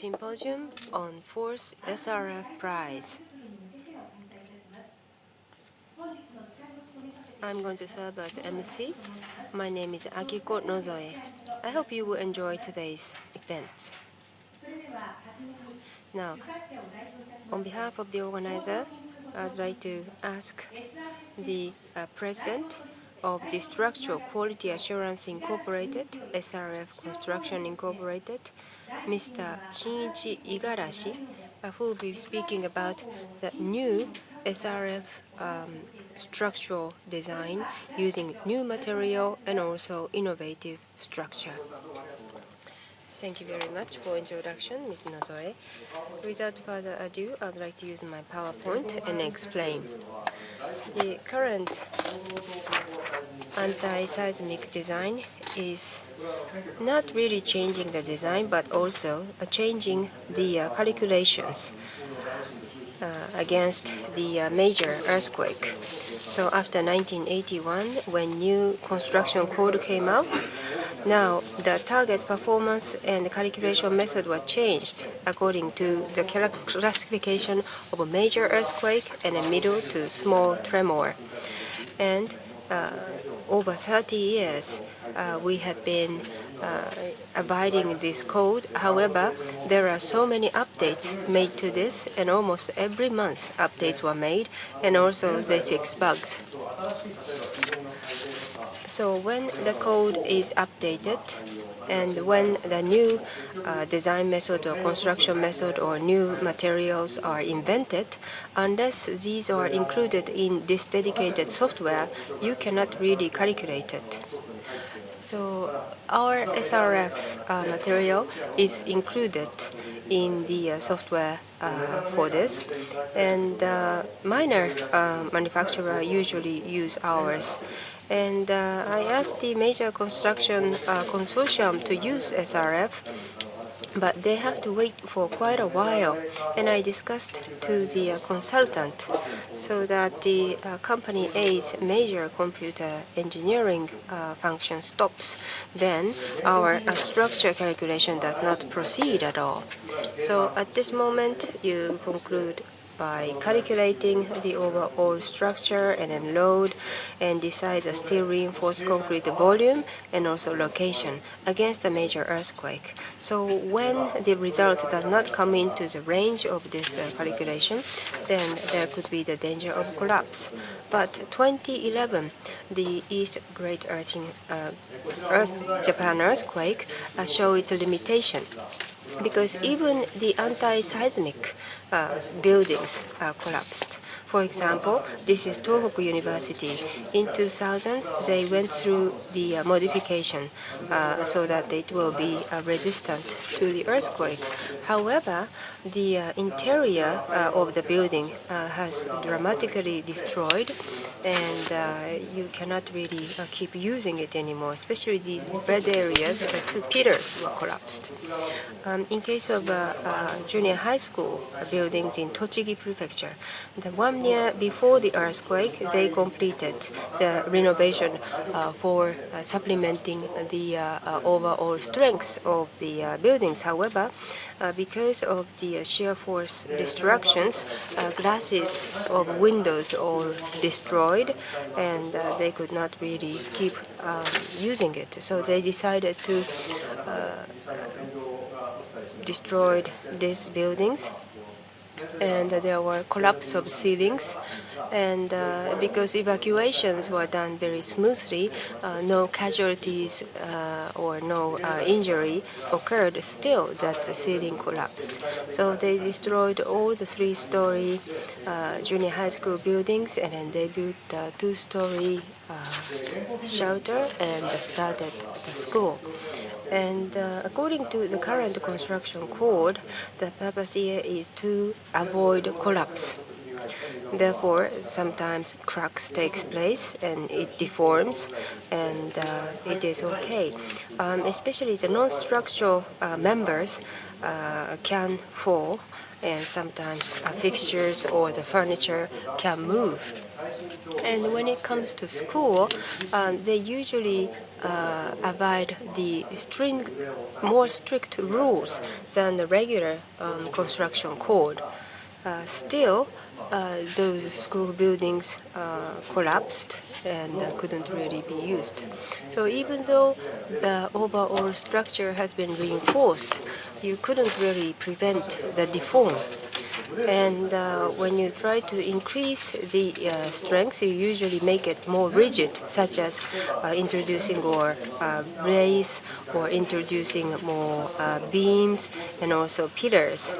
Symposium on 4th SRF Prize. I'm going to serve as MC. My name is Akiko Nozoe. I hope you will enjoy today's event. Now, on behalf of the organizer, I'd like to ask the President of the Structural Quality Assurance Incorporated, SRF Construction Incorporated, Mr. Shinichi Igarashi, who will be speaking about the new SRF structural design using new material and also innovative structure. Thank you very much for introduction, Ms. Nozoe. Without further ado, I'd like to use my PowerPoint and explain. The current anti-seismic design is not really changing the design, but also changing the calculations against the major earthquake. So after 1981, when new construction code came out, now the target performance and the calculation method were changed according to the classification of a major earthquake and a middle to small tremor. And over 30 years, we have been abiding this code. However, there are so many updates made to this, and almost every month updates were made, and also they fix bugs. So when the code is updated and when the new design method or construction method or new materials are invented, unless these are included in this dedicated software, you cannot really calculate it. So our SRF material is included in the software for this, and minor manufacturers usually use ours. And I asked the major construction consortium to use SRF, but they have to wait for quite a while. And I discussed to the consultant so that the company A's major computer engineering function stops. Then our structure calculation does not proceed at all. So at this moment, you conclude by calculating the overall structure and then load and decide the steel reinforced concrete volume and also location against a major earthquake. So when the result does not come into the range of this calculation, then there could be the danger of collapse. But 2011, the East Great Japan earthquake showed its limitation, because even the anti-seismic buildings collapsed. For example, this is Tohoku University. In 2000, they went through the modification so that it will be resistant to the earthquake. However, the interior of the building has dramatically destroyed, and you cannot really keep using it anymore, especially these red areas. The two pillars were collapsed. In case of junior high school buildings in Tochigi Prefecture, the 1 year before the earthquake, they completed the renovation for supplementing the overall strength of the buildings. However, because of the shear force destructions, glasses of windows are destroyed, and they could not really keep using it. So they decided to destroy these buildings, and there were collapse of ceilings. And because evacuations were done very smoothly, no casualties or no injury occurred. Still, that the ceiling collapsed. So they destroyed all the three-story junior high school buildings, and then they built a two-story shelter and started the school. And according to the current construction code, the purpose here is to avoid collapse. Therefore, sometimes cracks takes place and it deforms, and it is okay. Especially the non-structural members can fall, and sometimes fixtures or the furniture can move. And when it comes to school, they usually abide the more strict rules than the regular construction code. Still, those school buildings collapsed and couldn't really be used. So even though the overall structure has been reinforced, you couldn't really prevent the deform. And when you try to increase the strength, you usually make it more rigid, such as introducing or raise or introducing more beams and also pillars.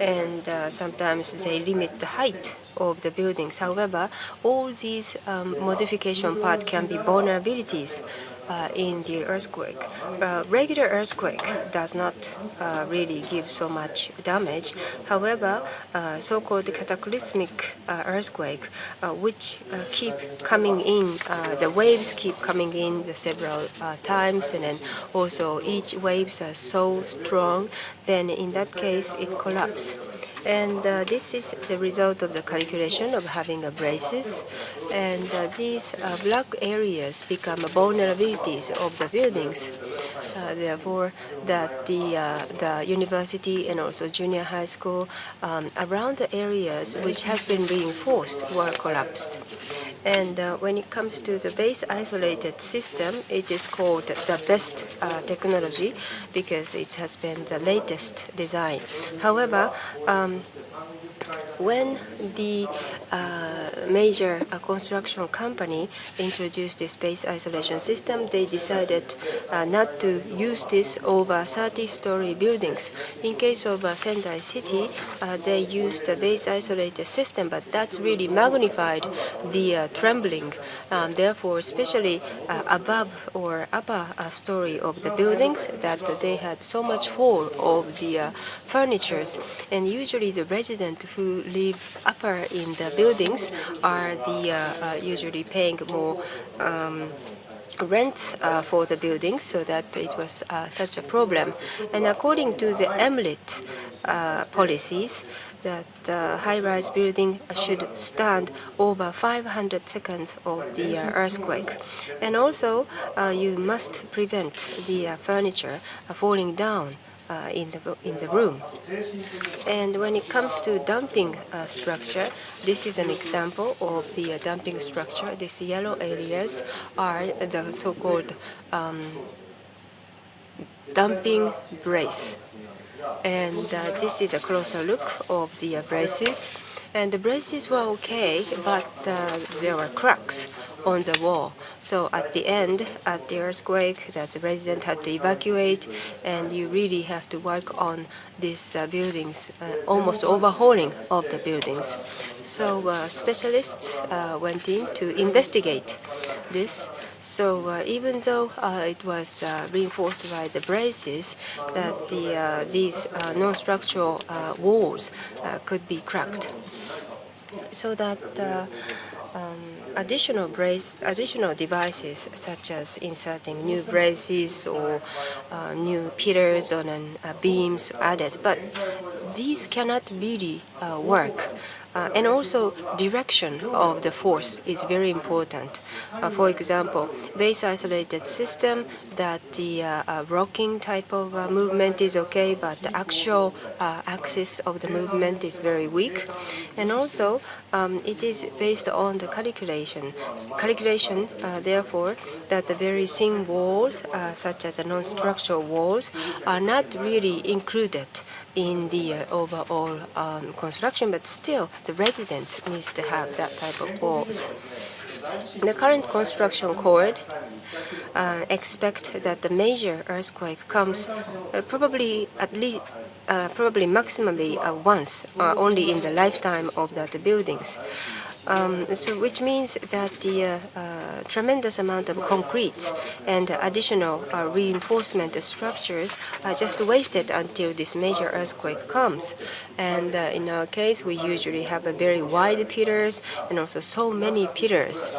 And sometimes they limit the height of the buildings. However, all these modification part can be vulnerabilities in the earthquake. Regular earthquake does not really give so much damage. However, so-called cataclysmic earthquake, which keep coming in, the waves keep coming in several times, and then also each waves are so strong, then in that case it collapses. And this is the result of the calculation of having a braces, and these black areas become vulnerabilities of the buildings. Therefore, that the university and also junior high school around the areas which has been reinforced were collapsed. And when it comes to the base isolated system, it is called the best technology because it has been the latest design. However, when the major construction company introduced this base isolation system, they decided not to use this over 30-story buildings. In case of Sendai City, they used the base isolated system, but that's really magnified the trembling. Therefore, especially above or upper story of the buildings, that they had so much fall of the furnitures, and usually the residents who live upper in the buildings are the usually paying more rent for the buildings, so that it was such a problem. And according to the MLIT policies, that the high-rise building should stand over 500 seconds of the earthquake. And also, you must prevent the furniture falling down in the room. And when it comes to dumping structure, this is an example of the dumping structure. These yellow areas are the so-called dumping brace. And this is a closer look of the braces. And the braces were okay, but there were cracks on the wall. So at the end, at the earthquake, that the resident had to evacuate, and you really have to work on these buildings, almost overhauling of the buildings. So specialists went in to investigate this. So even though it was reinforced by the braces, that these non-structural walls could be cracked. So that additional devices, such as inserting new braces or new pillars on beams added, but these cannot really work. And also, direction of the force is very important. For example, base isolated system, that the rocking type of movement is okay, but the actual axis of the movement is very weak. And also, it is based on the calculation, therefore, that the very thin walls, such as the non-structural walls, are not really included in the overall construction, but still the residents needs to have that type of walls. The current construction code expect that the major earthquake comes probably maximally once, only in the lifetime of that buildings. So which means that the tremendous amount of concrete and additional reinforcement structures are just wasted until this major earthquake comes. And in our case, we usually have a very wide pillars and also so many pillars.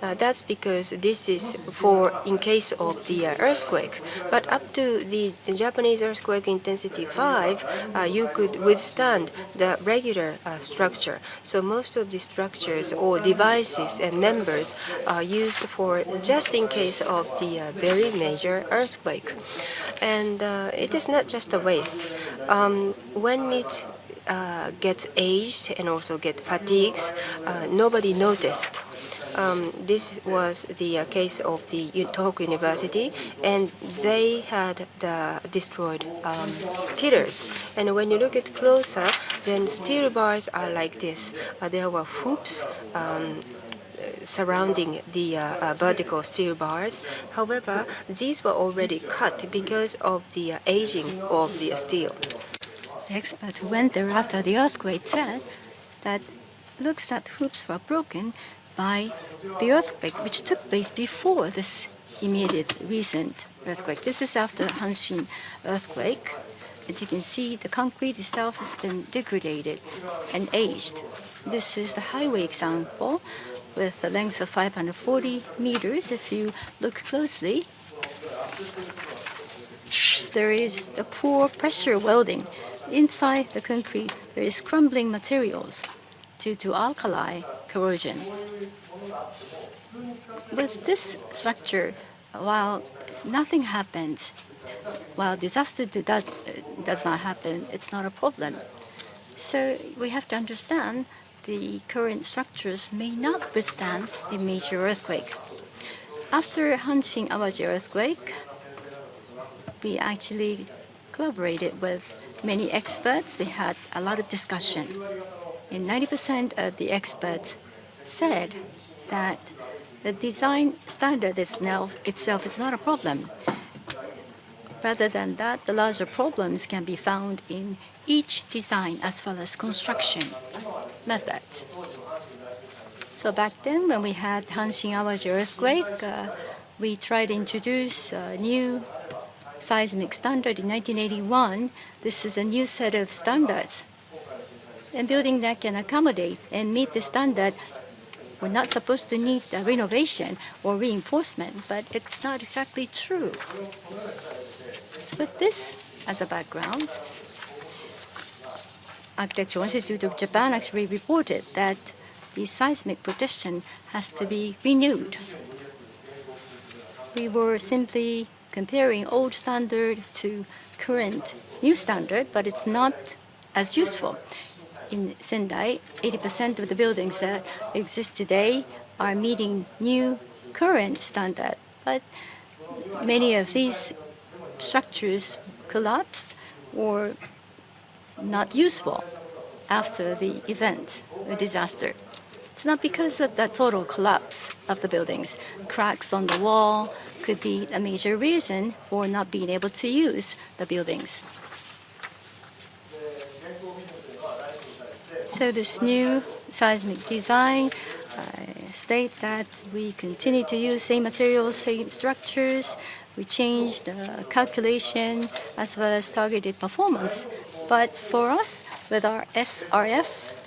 That's because this is for in case of the earthquake. But up to the Japanese earthquake intensity 5, you could withstand the regular structure. So most of the structures or devices and members are used for just in case of the very major earthquake. And it is not just a waste. When it gets aged and also get fatigues, nobody noticed. This was the case of the Tohoku University, and they had the destroyed pillars. And when you look at closer, then steel bars are like this. There were hoops surrounding the vertical steel bars. However, these were already cut because of the aging of the steel. The expert who went there after the earthquake said that looks that hoops were broken by the earthquake, which took place before this immediate recent earthquake. This is after Hanshin earthquake. As you can see, the concrete itself has been degraded and aged. This is the highway example with a length of 540 meters. If you look closely, there is the poor pressure welding. Inside the concrete, there is crumbling materials due to alkali corrosion. With this structure, while nothing happens, while disaster does not happen, it's not a problem. So we have to understand the current structures may not withstand a major earthquake. After Hanshin Awaji earthquake, we actually collaborated with many experts. We had a lot of discussion. And 90% of the experts said that the design standard itself is not a problem. Rather than that, the larger problems can be found in each design as well as construction methods. So back then, when we had Hanshin Awaji earthquake, we tried to introduce a new seismic standard in 1981. This is a new set of standards. And building that can accommodate and meet the standard, we're not supposed to need renovation or reinforcement, but it's not exactly true. So with this as a background, Architectural Institute of Japan actually reported that the seismic protection has to be renewed. We were simply comparing old standard to current new standard, but it's not as useful. In Sendai, 80% of the buildings that exist today are meeting new current standard, but many of these structures collapsed or not useful after the event or disaster. It's not because of the total collapse of the buildings. Cracks on the wall could be a major reason for not being able to use the buildings. So this new seismic design states that we continue to use same materials, same structures. We changed the calculation as well as targeted performance. But for us, with our SRF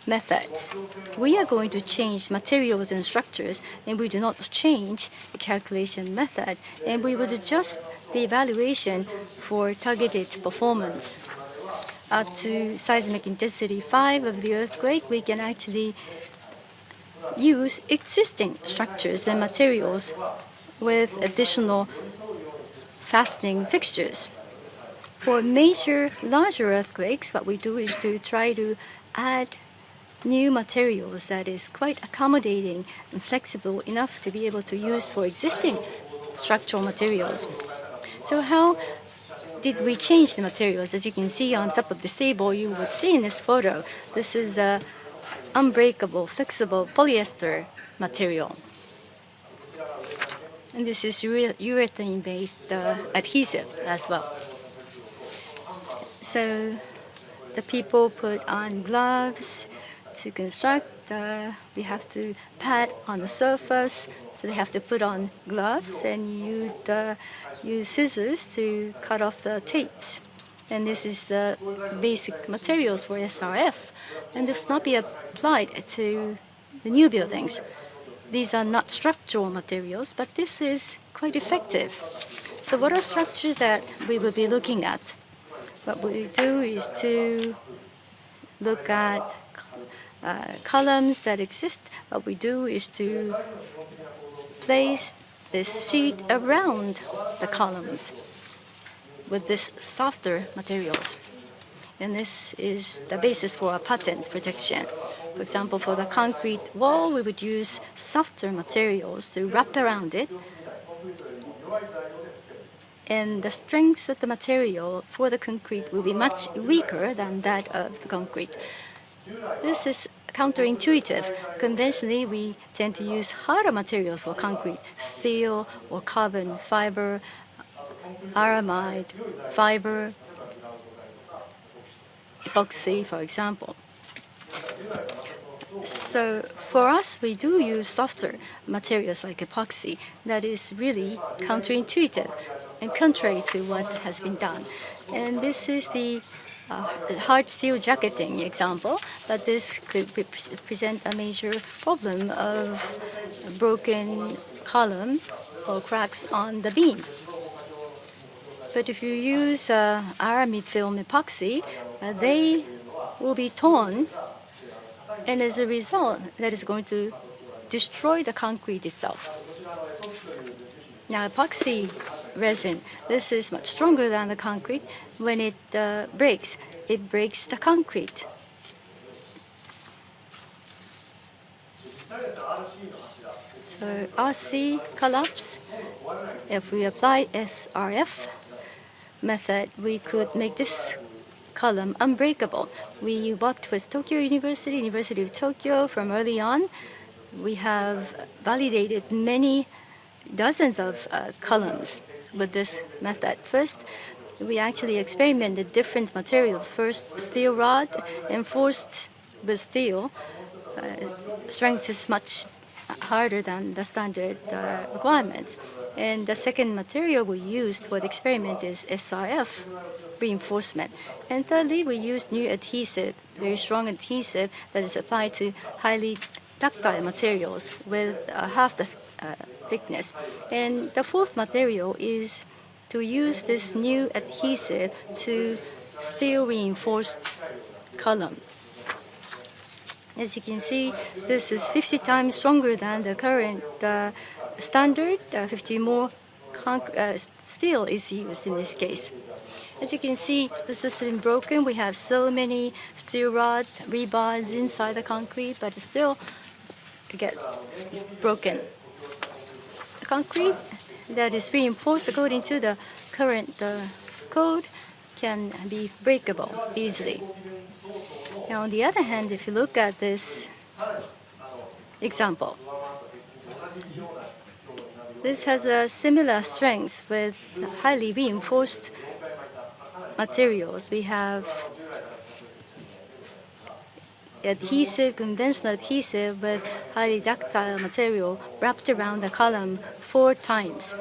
methods, we are going to change materials and structures, and we do not change the calculation method, and we would adjust the evaluation for targeted performance. Up to seismic intensity 5 of the earthquake, we can actually use existing structures and materials with additional fastening fixtures. For major, larger earthquakes, what we do is to try to add new materials that is quite accommodating and flexible enough to be able to use for existing structural materials. So how did we change the materials? As you can see on top of this table, you would see in this photo, this is a unbreakable, flexible polyester material. And this is urethane-based adhesive as well. So the people put on gloves to construct we have to pat on the surface, so they have to put on gloves, and you'd use scissors to cut off the tapes. And this is the basic materials for SRF, and this not be applied to the new buildings. These are not structural materials, but this is quite effective. So what are structures that we will be looking at? What we do is to look at columns that exist. What we do is to place this sheet around the columns with this softer materials. And this is the basis for a patent protection. For example, for the concrete wall, we would use softer materials to wrap around it. And the strength of the material for the concrete will be much weaker than that of the concrete. This is counterintuitive. Conventionally, we tend to use harder materials for concrete, steel or carbon fiber, aramide fiber, epoxy, for example. So for us, we do use softer materials like epoxy. That is really counterintuitive and contrary to what has been done. And this is the hard steel jacketing example, but this could present a major problem of broken column or cracks on the beam. But if you use aramid film epoxy, they will be torn, and as a result, that is going to destroy the concrete itself. Now, epoxy resin, this is much stronger than the concrete. When it breaks the concrete. So RC collapse, if we apply SRF method, we could make this column unbreakable. We worked with Tokyo University, University of Tokyo from early on. We have validated many dozens of columns with this method. First, we actually experimented different materials. First, steel rod enforced with steel. Strength is much harder than the standard requirements. And the second material we used for the experiment is SRF reinforcement. And thirdly, we used new adhesive, very strong adhesive that is applied to highly ductile materials with half the thickness. And the fourth material is to use this new adhesive to steel reinforced column. As you can see, this is 50 times stronger than the current standard. 50 more steel is used in this case. As you can see, this has been broken. We have so many steel rods, rebars inside the concrete, but it still gets broken. The concrete that is reinforced according to the current code can be breakable easily. Now, on the other hand, if you look at this example, this has a similar strength with highly reinforced materials. We have adhesive, conventional adhesive with highly ductile material wrapped around the column 4 times.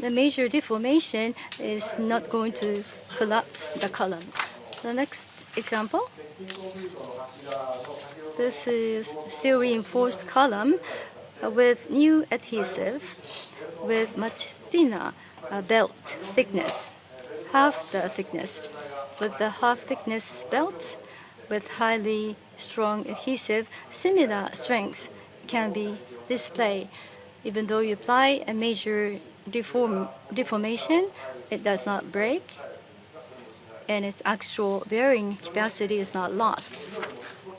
The major deformation is not going to collapse the column. The next example. This is steel reinforced column with new adhesive with much thinner belt thickness, half the thickness. With the half thickness belts with highly strong adhesive, similar strengths can be displayed. Even though you apply a major deformation, it does not break, and its actual bearing capacity is not lost.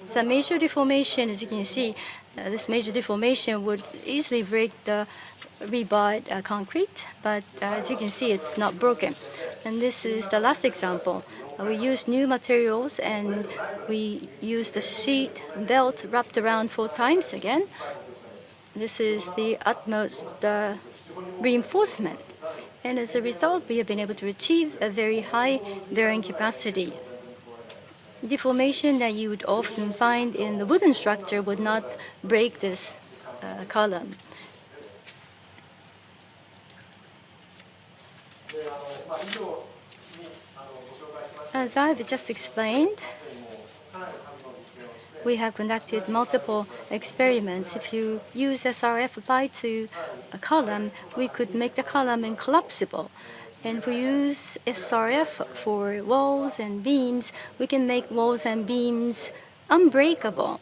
So major deformation, as you can see, this major deformation would easily break the rebar concrete, but as you can see, it's not broken. And this is the last example. We use new materials, and we use the sheet belt wrapped around 4 times again. This is the utmost reinforcement. And as a result, we have been able to achieve a very high bearing capacity. deformation that you would often find in the wooden structure would not break this column. As I've just explained, we have conducted multiple experiments. If you use SRF applied to a column, we could make the column incollapsible. And if we use SRF for walls and beams, we can make walls and beams unbreakable.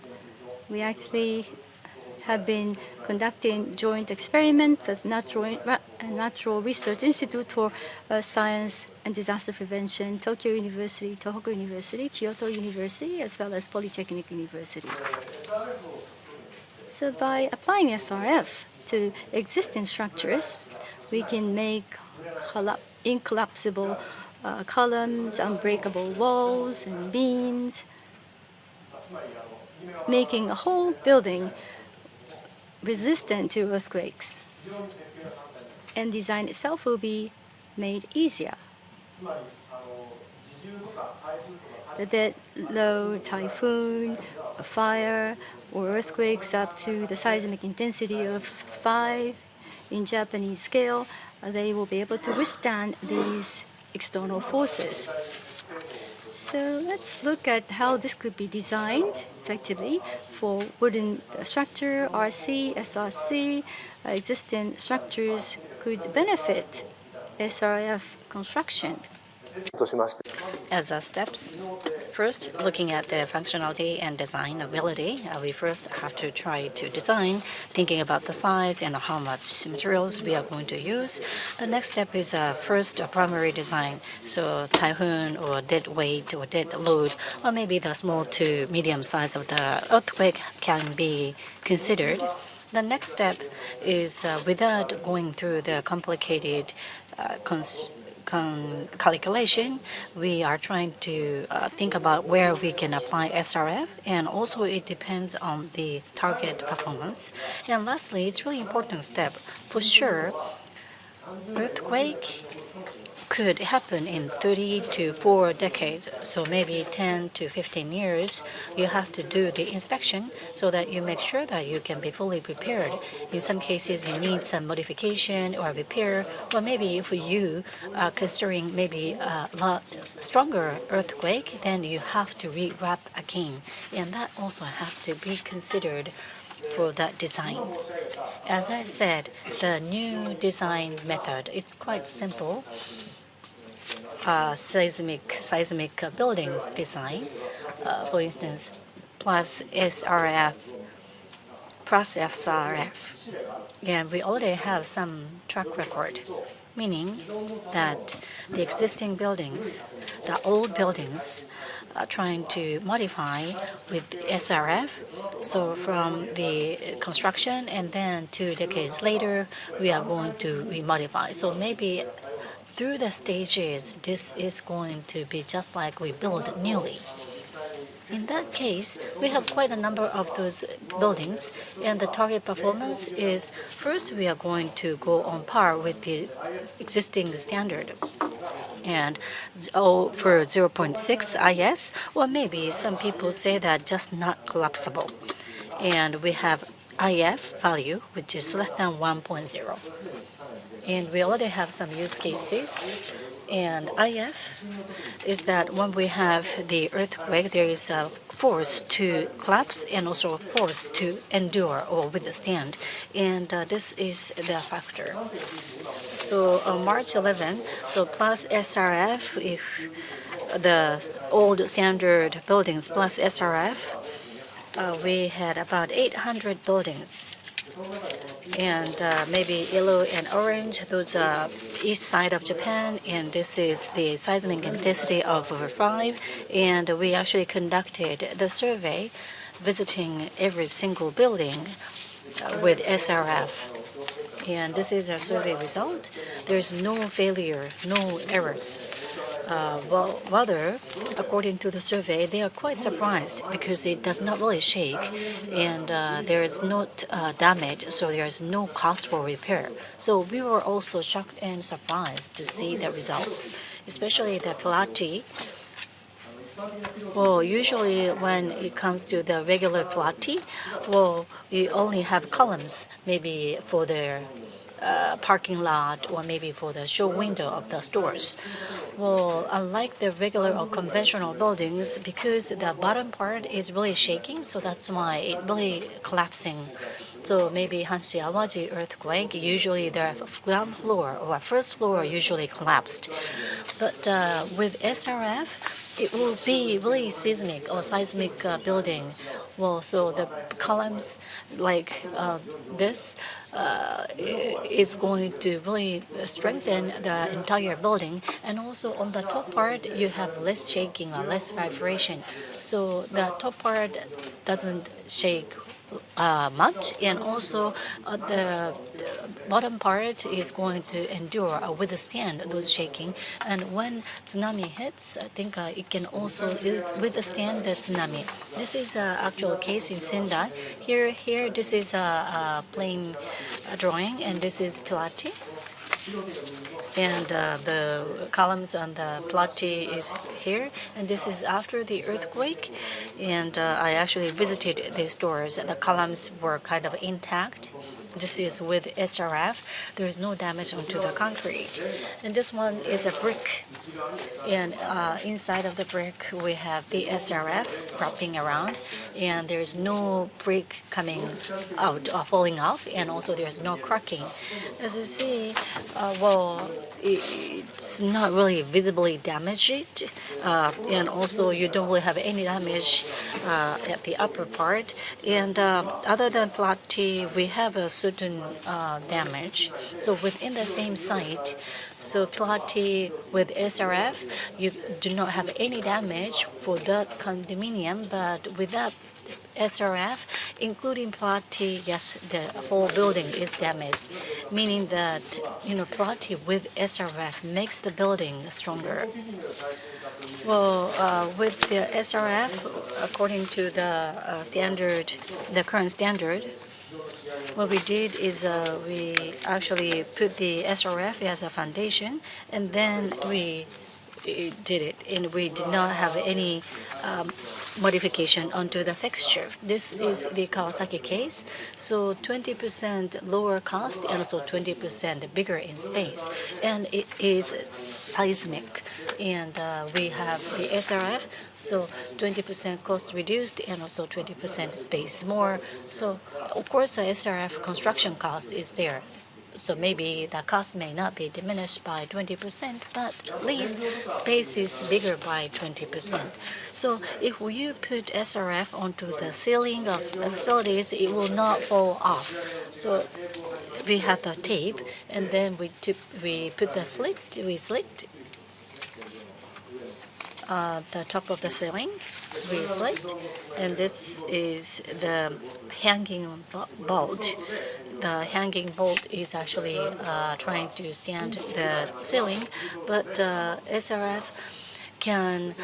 We actually have been conducting joint experiment with Natural Research Institute for Science and Disaster Prevention, Tokyo University, Tohoku University, Kyoto University, as well as Polytechnic University. So by applying SRF to existing structures, we can make incollapsible columns, unbreakable walls and beams, making a whole building resistant to earthquakes. And design itself will be made easier. The dead low typhoon, a fire, or earthquakes up to the seismic intensity of 5 in Japanese scale, they will be able to withstand these external forces. So let's look at how this could be designed effectively for wooden structure, RC, SRC. Existing structures could benefit SRF construction. As steps, first looking at the functionality and design ability, we first have to try to design, thinking about the size and how much materials we are going to use. The next step is first a primary design, so typhoon or dead weight or dead load, or maybe the small to medium size of the earthquake can be considered. The next step is without going through the complicated calculation, we are trying to think about where we can apply SRF, and also it depends on the target performance. And lastly, it's really important step. For sure, earthquake could happen in 30 to 4 decades, so maybe 10 to 15 years. You have to do the inspection so that you make sure that you can be fully prepared. In some cases, you need some modification or repair, or maybe if you are considering maybe a lot stronger earthquake, then you have to rewrap again, and that also has to be considered for that design. As I said, the new design method, it's quite simple. Seismic buildings design, for instance, plus SRF. And we already have some track record, meaning that the existing buildings, the old buildings, are trying to modify with SRF. So from the construction and then 2 decades later, we are going to remodify. So maybe through the stages, this is going to be just like we build newly. In that case, we have quite a number of those buildings, and the target performance is first we are going to go on par with the existing standard. And for 0.6 IS, or maybe some people say that just not collapsible. And we have IF value, which is less than 1.0. And we already have some use cases. And IF is that when we have the earthquake, there is a force to collapse and also a force to endure or withstand. And this is the factor. So on March 11, so plus SRF, if the old standard buildings plus SRF, we had about 800 buildings. And maybe yellow and orange, those are east side of Japan, and this is the seismic intensity of over 5. And we actually conducted the survey, visiting every single building with SRF. And this is our survey result. There's no failure, no errors. Well, rather, according to the survey, they are quite surprised because it does not really shake, and there is not damage, so there is no cost for repair. So we were also shocked and surprised to see the results, especially the Pilati. Well, usually when it comes to the regular plotty, well, you only have columns, maybe for the parking lot or maybe for the show window of the stores. Well, unlike the regular or conventional buildings, because the bottom part is really shaking, so that's why it really collapsing. So maybe Hanshi Awaji earthquake, usually the ground floor or first floor usually collapsed. But with SRF, it will be really seismic or seismic building. Well, so the columns like this is going to really strengthen the entire building, and also on the top part you have less shaking or less vibration. So the top part doesn't shake much, and also the bottom part is going to endure or withstand those shaking. And when tsunami hits, I think it can also withstand the tsunami. This is an actual case in Sendai. Here, this is a plain drawing, and this is Pilati. And the columns on the plotty is here, and this is after the earthquake. And I actually visited these stores. The columns were kind of intact. This is with SRF. There is no damage onto the concrete. And this one is a brick. And inside of the brick, we have the SRF wrapping around. And there's no brick coming out or falling off. And also there's no cracking. As you see, well, it's not really visibly damaged. And also you don't really have any damage at the upper part. And other than plotty, we have a certain damage. So within the same site, so plotty with SRF, you do not have any damage for that condominium, but without SRF, including plotty, yes, the whole building is damaged, meaning that plotty with SRF makes the building stronger. Well, with the SRF, according to the standard, the current standard, what we did is we actually put the SRF as a foundation, and then we did it, and we did not have any modification onto the fixture. This is the Kawasaki case, so 20% lower cost and also 20% bigger in space, and it is seismic. And we have the SRF, so 20% cost reduced and also 20% space more. So of course the SRF construction cost is there. So maybe the cost may not be diminished by 20%, but at least space is bigger by 20%. So if you put SRF onto the ceiling of facilities, it will not fall off. So we have the tape, and then we put the slit, we slit the top of the ceiling, we slit, and this is the hanging bolt. The hanging bolt is actually trying to stand the ceiling, but SRF can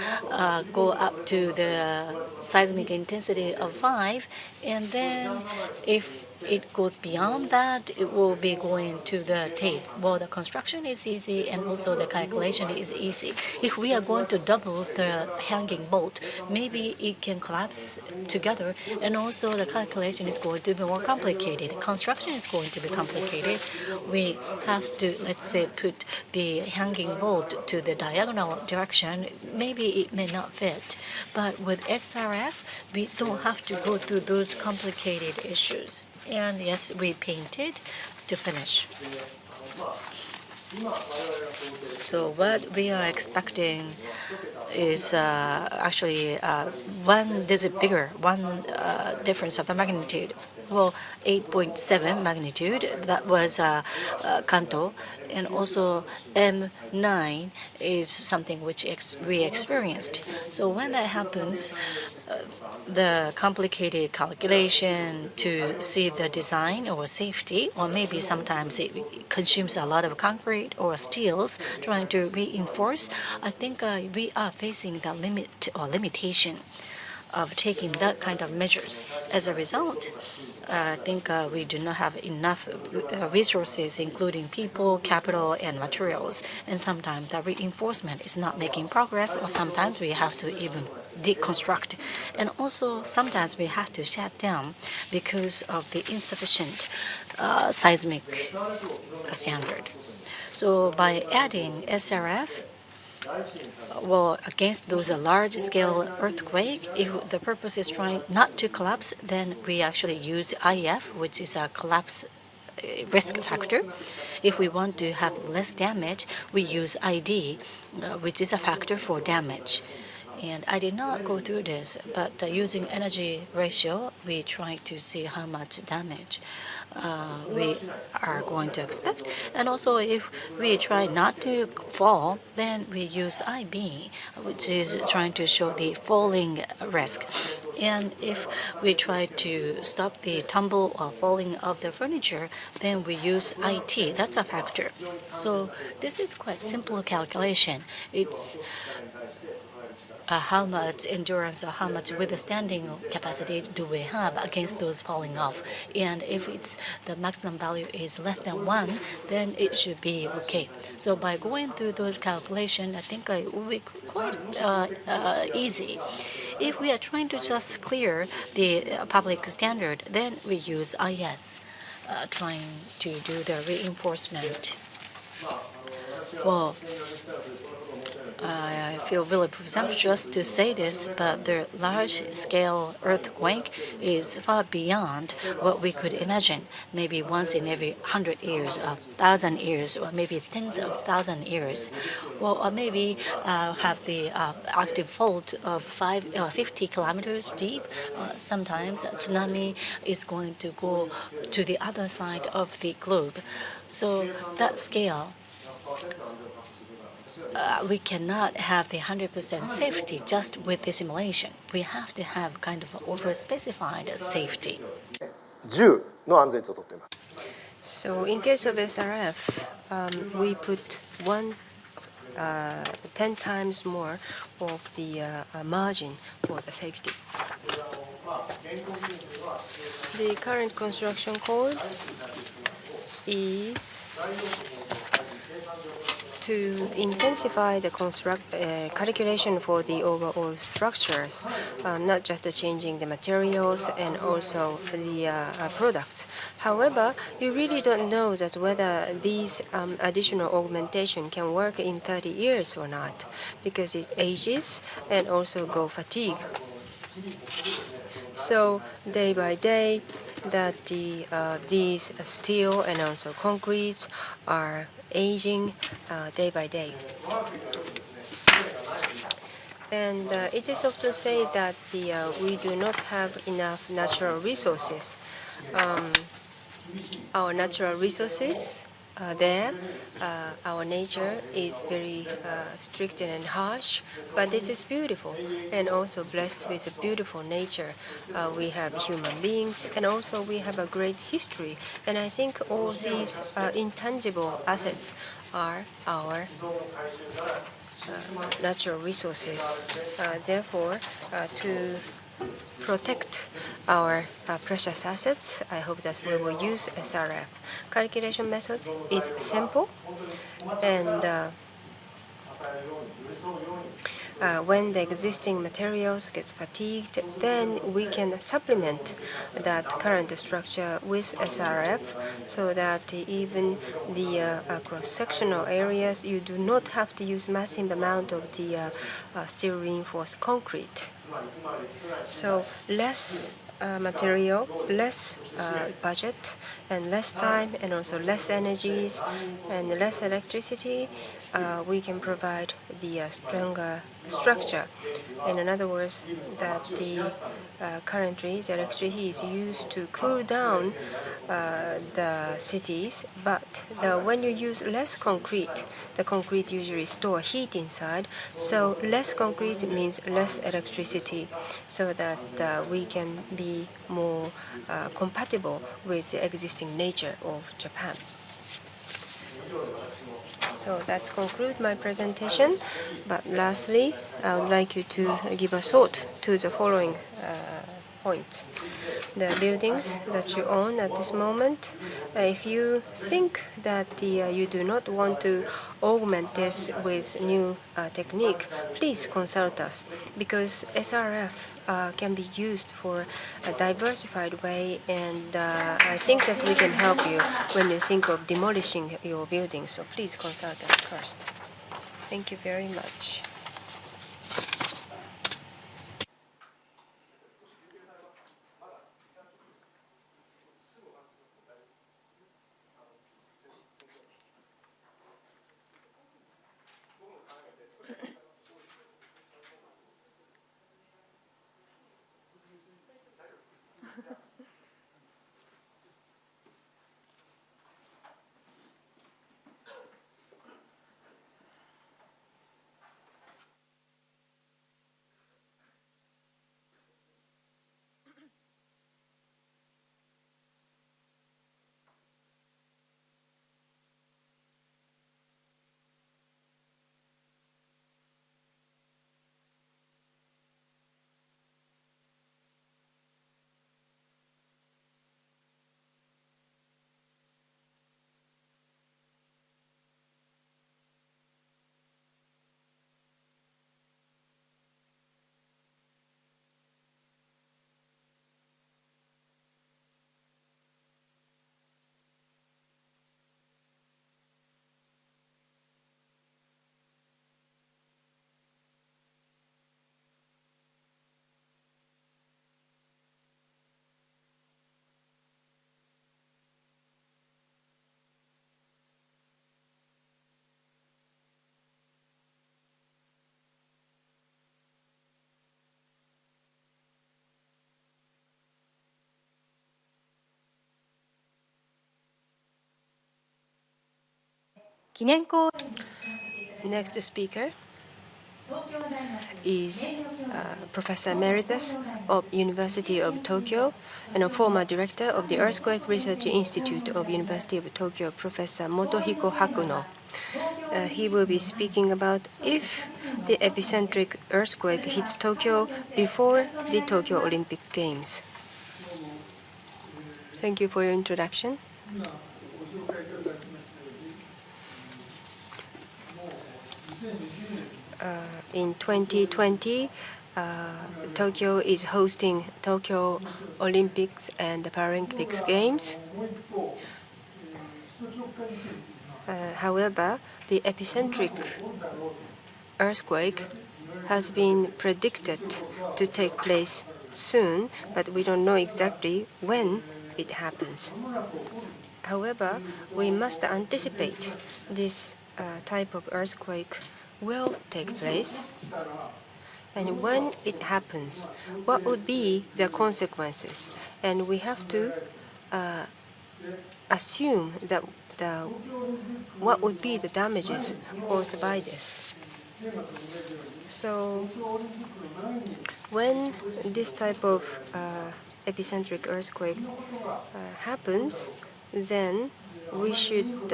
go up to the seismic intensity of 5, and then if it goes beyond that, it will be going to the tape. Well, the construction is easy, and also the calculation is easy. If we are going to double the hanging bolt, maybe it can collapse together, and also the calculation is going to be more complicated. Construction is going to be complicated. We have to, let's say, put the hanging bolt to the diagonal direction. Maybe it may not fit, but with SRF, we don't have to go through those complicated issues. And yes, we painted to finish. So what we are expecting is actually one digit bigger, one difference of the magnitude. Well, 8.7 magnitude, that was Kanto, and also M9 is something which we experienced. So when that happens, the complicated calculation to see the design or safety, or maybe sometimes it consumes a lot of concrete or steels trying to reinforce, I think we are facing the limit or limitation. of taking that kind of measures. As a result, I think we do not have enough resources, including people, capital, and materials. And sometimes the reinforcement is not making progress, or sometimes we have to even deconstruct. And also, sometimes we have to shut down because of the insufficient seismic standard. So by adding SRF, well, against those large-scale earthquake, if the purpose is trying not to collapse, then we actually use IF, which is a collapse risk factor. If we want to have less damage, we use ID, which is a factor for damage. And I did not go through this, but using energy ratio, we try to see how much damage we are going to expect. And also, if we try not to fall, then we use IB, which is trying to show the falling risk. And if we try to stop the tumble or falling of the furniture, then we use IT. That's a factor. So this is quite simple calculation. It's how much endurance or how much withstanding capacity do we have against those falling off. And if it's the maximum value is less than 1, then it should be okay. So by going through those calculations, I think it will be quite easy. If we are trying to just clear the public standard, then we use IS, trying to do the reinforcement. Well, I feel really presumptuous to say this, but the large-scale earthquake is far beyond what we could imagine. Maybe once in every 100 years, 1,000 years, or maybe tens of 1,000 years. Well, or maybe have the active fault of 50 kilometers deep. Sometimes a tsunami is going to go to the other side of the globe. So that scale, we cannot have the 100% safety just with the simulation. We have to have kind of over-specified safety. 10の安全率を取っています。 So in case of SRF, we put 10 times more of the margin for the safety. The current construction code is to intensify the calculation for the overall structures, not just changing the materials and also the products. However, you really don't know that whether these additional augmentation can work in 30 years or not, because it ages and also go fatigue. So day by day, that these steel and also concrete are aging day by day. And it is often said that we do not have enough natural resources. Our natural resources are there. Our nature is very strict and harsh, but it is beautiful and also blessed with a beautiful nature. We have human beings and also we have a great history. And I think all these intangible assets are our natural resources. Therefore, to protect our precious assets, I hope that we will use SRF. Calculation method is simple, and when the existing materials get fatigued, then we can supplement that current structure with SRF so that even the cross-sectional areas, you do not have to use massive amount of the steel reinforced concrete. So less material, less budget, and less time, and also less energies and less electricity, we can provide the stronger structure. In other words, that currently the electricity is used to cool down the cities, but when you use less concrete, the concrete usually store heat inside, so less concrete means less electricity, so that we can be more compatible with the existing nature of Japan. So that's conclude my presentation. But lastly, I would like you to give a thought to the following points. The buildings that you own at this moment, if you think that you do not want to augment this with new technique, please consult us, because SRF can be used for a diversified way, and I think that we can help you when you think of demolishing your building. So please consult us first. Thank you very much. Next speaker is Professor Emeritus of University of Tokyo and a former director of the Earthquake Research Institute of University of Tokyo, Professor Motohiko Hakuno. He will be speaking about if the epicentric earthquake hits Tokyo before the Tokyo Olympic Games. Thank you for your introduction. In 2020, Tokyo is hosting Tokyo Olympics and Paralympics Games. However, the epicentric earthquake has been predicted to take place soon, but we don't know exactly when it happens. However, we must anticipate this type of earthquake will take place. And when it happens, what would be the consequences? And we have to assume that what would be the damages caused by this. So when this type of epicentric earthquake happens, then we should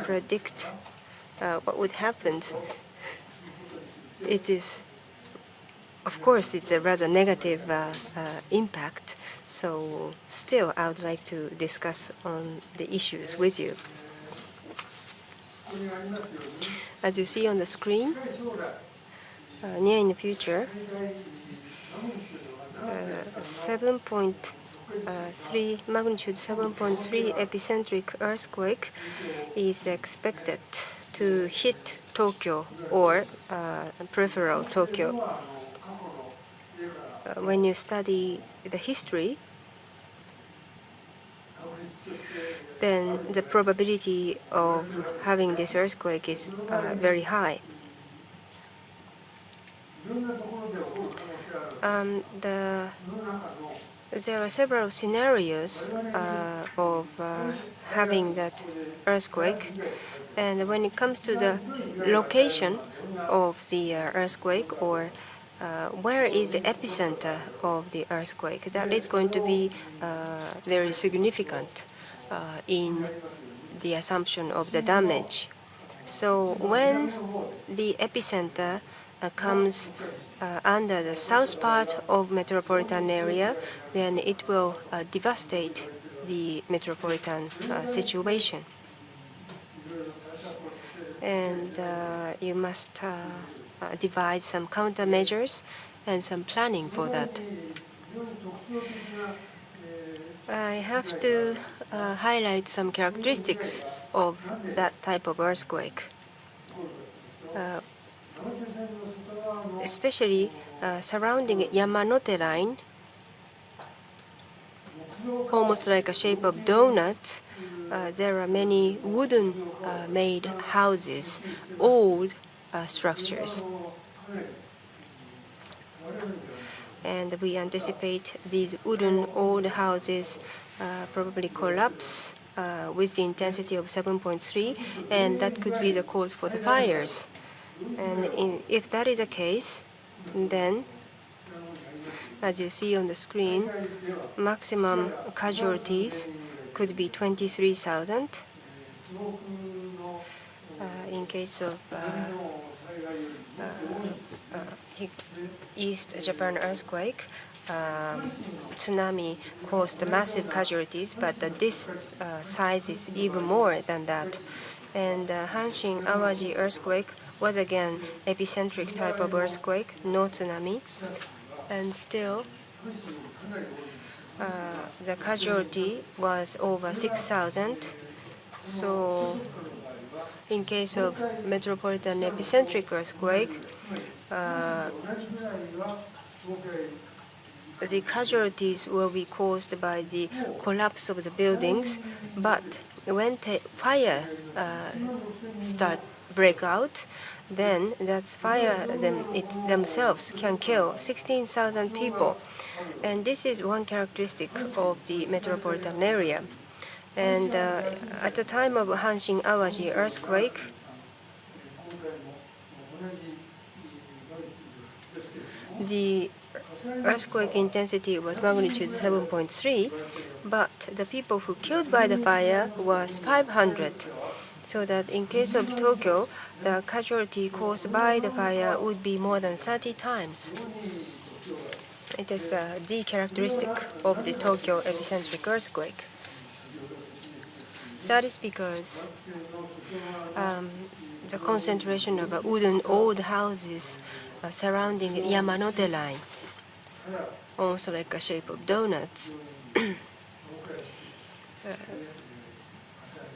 predict what would happen. It is, of course, it's a rather negative impact. So still, I would like to discuss on the issues with you. As you see on the screen, near in the future, 7.3 magnitude 7.3 epicentric earthquake is expected to hit Tokyo or peripheral Tokyo. When you study the history, then the probability of having this earthquake is very high. There are several scenarios of having that earthquake, and when it comes to the location of the earthquake or where is the epicenter of the earthquake, that is going to be very significant in the assumption of the damage. So when the epicenter comes under the south part of metropolitan area, then it will devastate the metropolitan situation. And you must devise some countermeasures and some planning for that. I have to highlight some characteristics of that type of earthquake. Especially surrounding Yamanote line, almost like a shape of donut, there are many wooden made houses, old structures. And we anticipate these wooden old houses probably collapse with the intensity of 7.3, and that could be the cause for the fires. And if that is the case, then, as you see on the screen, maximum casualties could be 23,000. In case of East Japan earthquake, tsunami caused massive casualties, but this size is even more than that. And Hanshin Awaji earthquake was again epicentric type of earthquake, no tsunami, and still the casualty was over 6,000. So in case of metropolitan epicentric earthquake, the casualties will be caused by the collapse of the buildings, but when fire break out, then that fire themselves can kill 16,000 people. And this is one characteristic of the metropolitan area. And at the time of Hanshin Awaji earthquake, the earthquake intensity was magnitude 7.3, but the people who killed by the fire was 500. So that in case of Tokyo, the casualty caused by the fire would be more than 30 times. It is the characteristic of the Tokyo epicentric earthquake. That is because the concentration of wooden old houses surrounding Yamanote line, almost like a shape of donuts.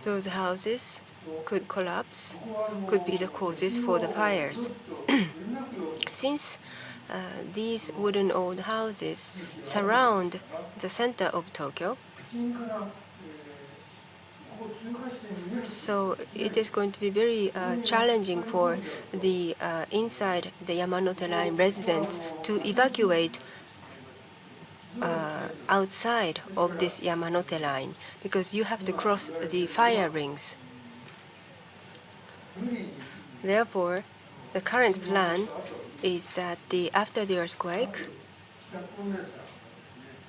Those houses could collapse, could be the causes for the fires. Since these wooden old houses surround the center of Tokyo, so it is going to be very challenging for the inside the Yamanote line residents to evacuate outside of this Yamanote line, because you have to cross the fire rings. Therefore, the current plan is that after the earthquake,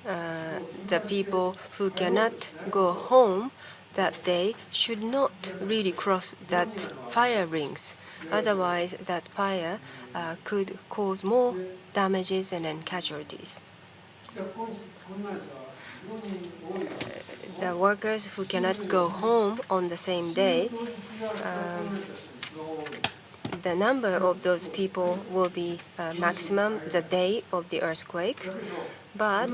the people who cannot go home that day should not really cross that fire rings. Otherwise, that fire could cause more damages and then casualties. The workers who cannot go home on the same day, the number of those people will be maximum the day of the earthquake, but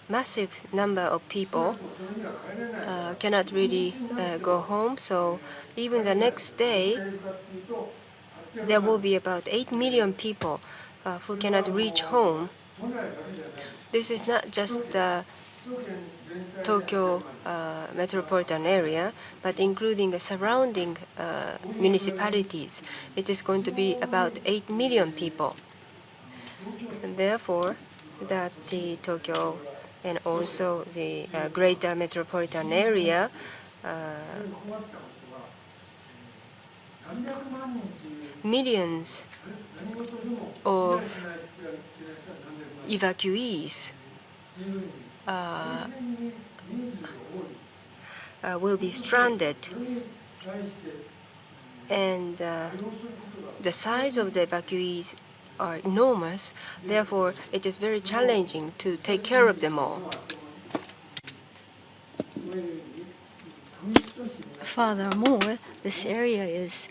massive number of people cannot really go home. So even the next day, there will be about 8 million people who cannot reach home. This is not just the Tokyo metropolitan area, but including the surrounding municipalities. It is going to be about 8 million people. And therefore, that the Tokyo and also the greater metropolitan area millions of evacuees will be stranded, and the size of the evacuees are enormous. Therefore, it is very challenging to take care of them all. Furthermore, this area is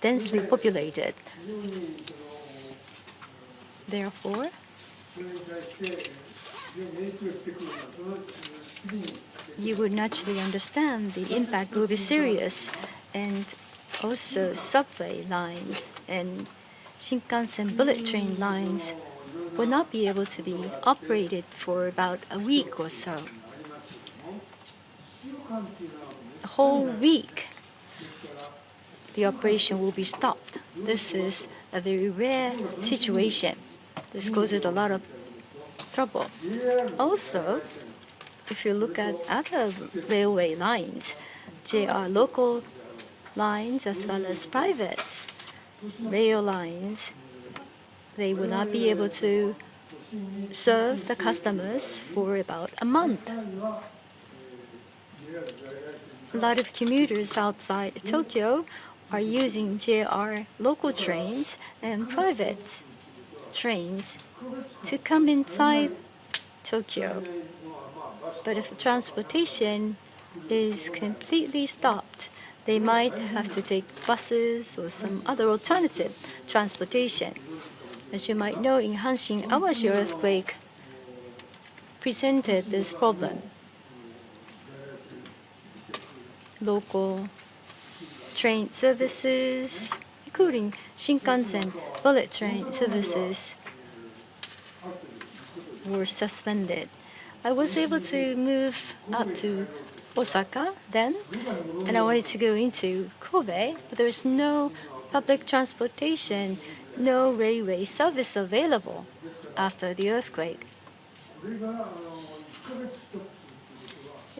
densely populated. Therefore, you would naturally understand the impact will be serious, and also subway lines and Shinkansen bullet train lines will not be able to be operated for about a week or so. A whole week, the operation will be stopped. This is a very rare situation. This causes a lot of trouble. Also, if you look at other railway lines, JR local lines as well as private rail lines, they will not be able to serve the customers for about a month. A lot of commuters outside Tokyo are using JR local trains and private trains to come inside Tokyo. But if the transportation is completely stopped, they might have to take buses or some other alternative transportation. As you might know, in Hanshin, Awashi earthquake presented this problem. Local train services, including Shinkansen bullet train services, were suspended. I was able to move up to Osaka then, and I wanted to go into Kobe, but there was no public transportation, no railway service available after the earthquake.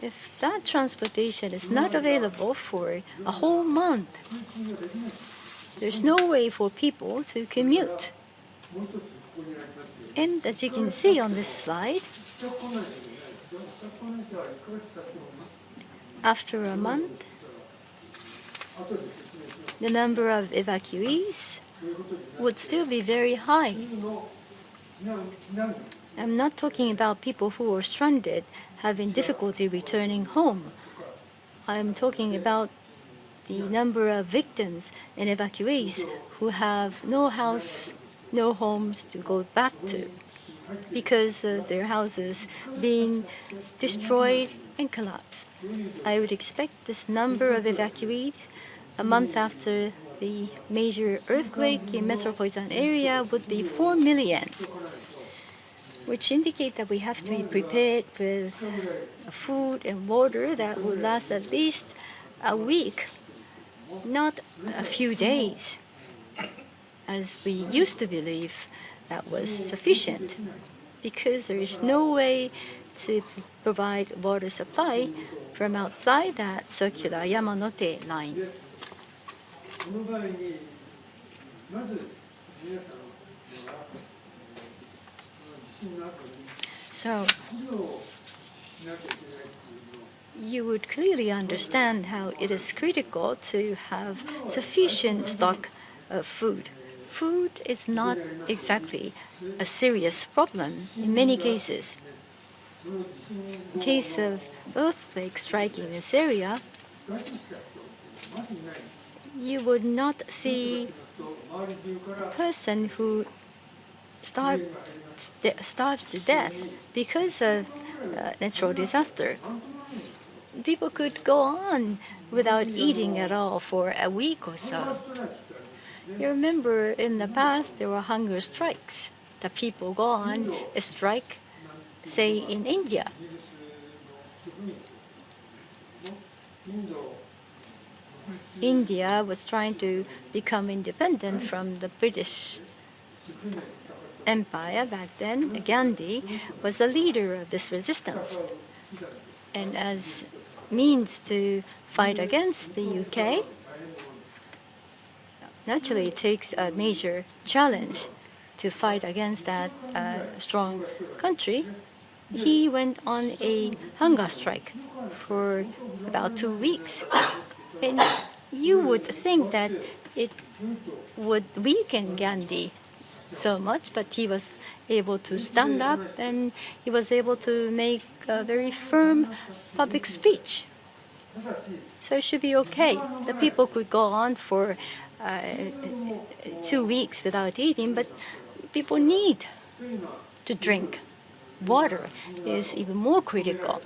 If that transportation is not available for a whole month, there's no way for people to commute. And as you can see on this slide, after a month, the number of evacuees would still be very high. I'm not talking about people who are stranded, having difficulty returning home. I'm talking about the number of victims and evacuees who have no house, no homes to go back to because of their houses being destroyed and collapsed. I would expect this number of evacuees a month after the major earthquake in metropolitan area would be 4 million, which indicate that we have to be prepared with food and water that will last at least a week, not a few days, as we used to believe that was sufficient, because there is no way to provide water supply from outside that circular Yamanote line. So you would clearly understand how it is critical to have sufficient stock of food. Food is not exactly a serious problem in many cases. In case of earthquake striking this area, you would not see a person who starves to death because of natural disaster. People could go on without eating at all for a week or so. You remember in the past there were hunger strikes. The people go on a strike, say in India. India was trying to become independent from the British Empire back then. Gandhi was a leader of this resistance. And as means to fight against the UK, naturally it takes a major challenge to fight against that strong country. he went on a hunger strike for about 2 weeks. And you would think that it would weaken Gandhi so much, but he was able to stand up and he was able to make a very firm public speech. So it should be okay. The people could go on for 2 weeks without eating, but people need to drink. Water is even more critical.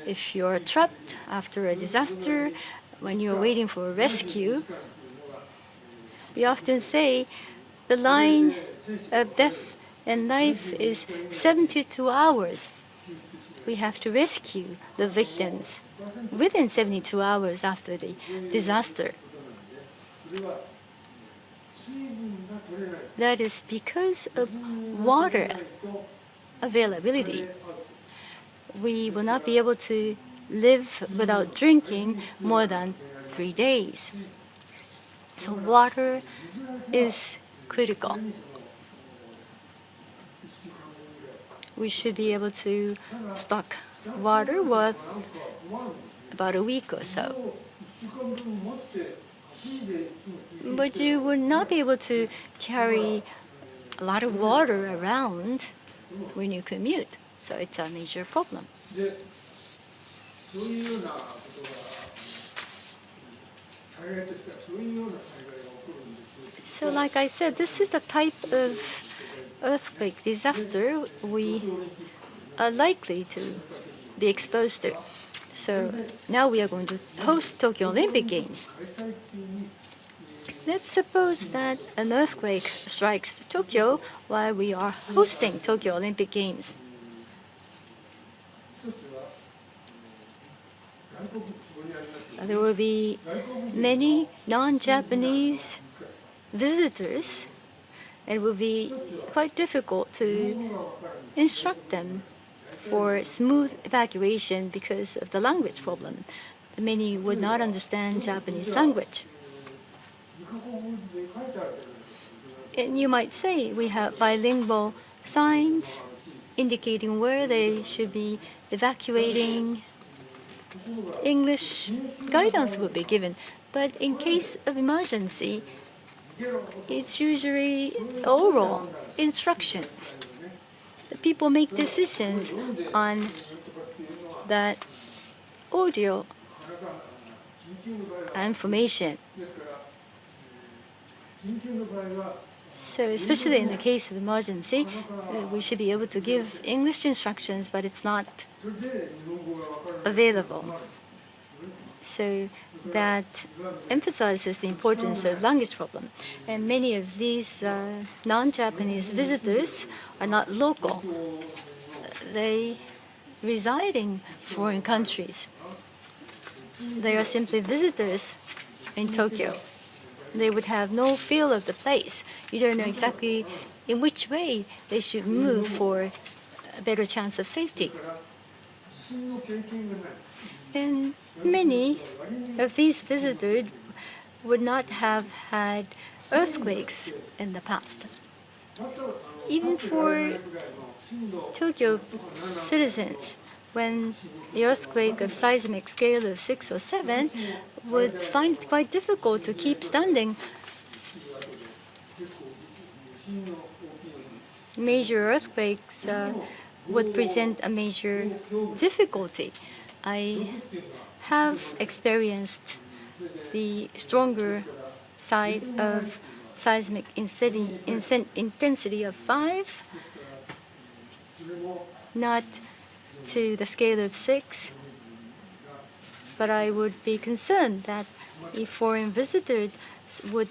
If you're trapped after a disaster, when you're waiting for a rescue, we often say the line of death and life is 72 hours. We have to rescue the victims within 72 hours after the disaster. That is because of water availability. We will not be able to live without drinking more than 3 days. So water is critical. We should be able to stock water worth about a week or so. But you would not be able to carry a lot of water around when you commute. So it's a major problem. So like I said, this is the type of earthquake disaster we are likely to be exposed to. So now we are going to host Tokyo Olympic Games. Let's suppose that an earthquake strikes Tokyo while we are hosting Tokyo Olympic Games. There will be many non-Japanese visitors, and it will be quite difficult to instruct them for smooth evacuation because of the language problem. Many would not understand Japanese language. And you might say we have bilingual signs indicating where they should be evacuating. English guidance will be given. But in case of emergency, it's usually oral instructions. The people make decisions on that audio information. So especially in the case of emergency, we should be able to give English instructions, but it's not available. So that emphasizes the importance of language problem. And many of these non-Japanese visitors are not local. They reside in foreign countries. They are simply visitors in Tokyo. They would have no feel of the place. You don't know exactly in which way they should move for a better chance of safety. And many of these visitors would not have had earthquakes in the past. Even for Tokyo citizens, when the earthquake of seismic scale of 6 or 7 would find it quite difficult to keep standing. Major earthquakes would present a major difficulty. I have experienced the stronger side of seismic intensity of 5, not to the scale of 6, but I would be concerned that if foreign visitors would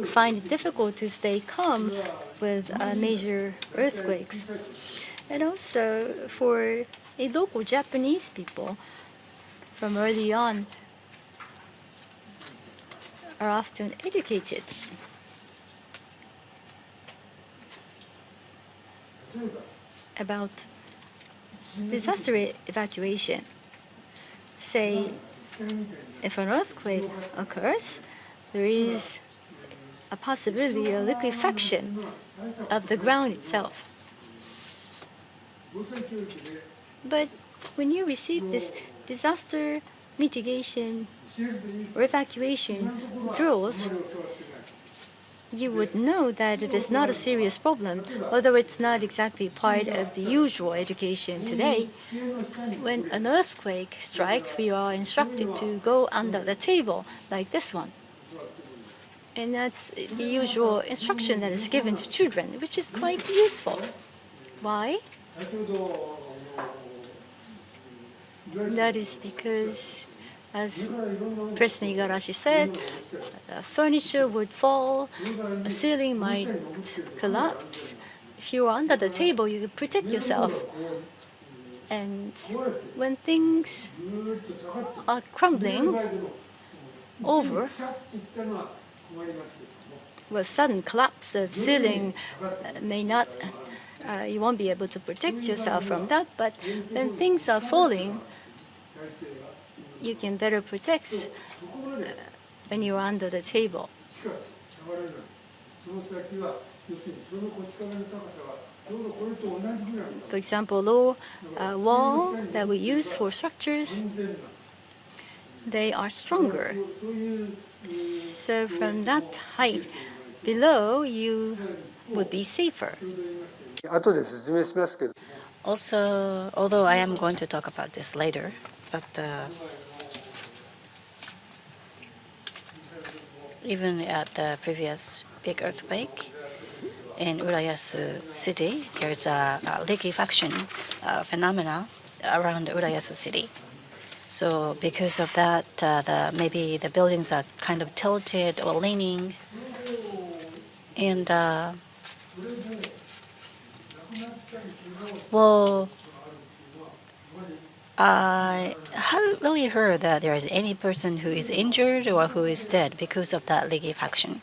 find it difficult to stay calm with major earthquakes. And also for a local Japanese people from early on are often educated. About disaster evacuation. Say, if an earthquake occurs, there is a possibility of liquefaction of the ground itself. But when you receive this disaster mitigation or evacuation drills, you would know that it is not a serious problem, although it's not exactly part of the usual education today. When an earthquake strikes, we are instructed to go under the table, like this one. And that's the usual instruction that is given to children, which is quite useful. Why? That is because, as President Igarashi said, furniture would fall, a ceiling might collapse. If you are under the table, you can protect yourself. And when things are crumbling over, well, sudden collapse of ceiling may not, you won't be able to protect yourself from that, but when things are falling, you can better protect when you're under the table. For example, low wall that we use for structures, they are stronger. So from that height below, you would be safer. 後で説明しますけど。 Also, although I am going to talk about this later, but even at the previous big earthquake in Urayasu city, there's a liquefaction phenomena around Urayasu city. So because of that, maybe the buildings are kind of tilted or leaning, and well, I haven't really heard that there is any person who is injured or who is dead because of that liquefaction.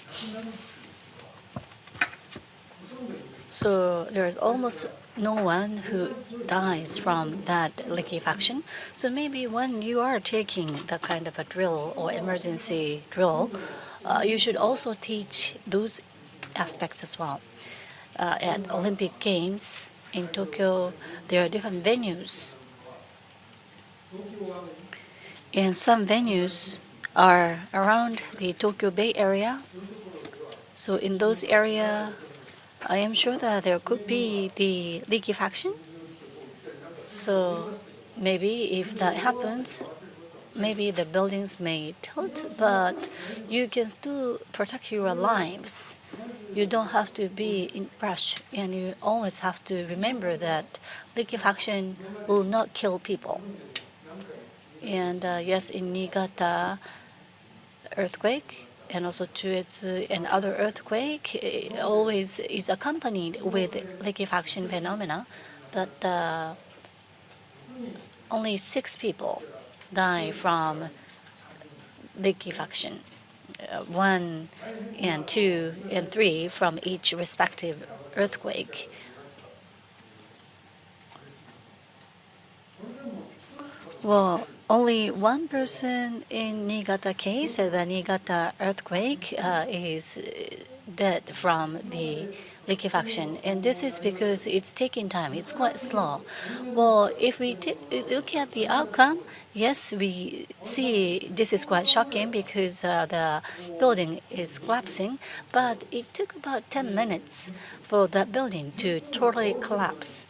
So there is almost no one who dies from that liquefaction. So maybe when you are taking that kind of a drill or emergency drill, you should also teach those aspects as well. At Olympic Games in Tokyo, there are different venues. And some venues are around the Tokyo Bay area. So in those areas, I am sure that there could be the liquefaction. So maybe if that happens, maybe the buildings may tilt, but you can still protect your lives. You don't have to be in rush, and you always have to remember that liquefaction will not kill people. And yes, in Niigata earthquake, and also Chuetsu and other earthquake, it always is accompanied with liquefaction phenomena, but only 6 people die from liquefaction. 1 and 2 and 3 from each respective earthquake. Well, only one person in Niigata case, the Niigata earthquake, is dead from the liquefaction, and this is because it's taking time. It's quite slow. Well, if we look at the outcome, yes, we see this is quite shocking because the building is collapsing, but it took about 10 minutes for that building to totally collapse.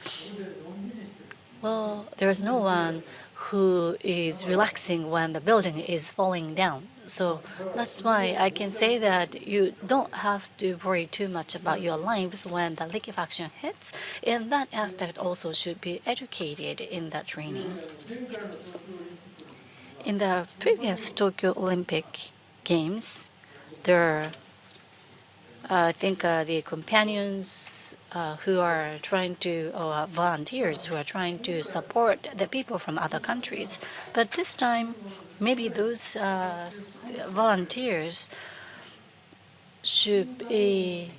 Well, there's no one who is relaxing when the building is falling down. So that's why I can say that you don't have to worry too much about your lives when the liquefaction hits, and that aspect also should be educated in that training. In the previous Tokyo Olympic Games, there are, I think, the companions who are trying to, or volunteers who are trying to support the people from other countries. But this time, maybe those volunteers should be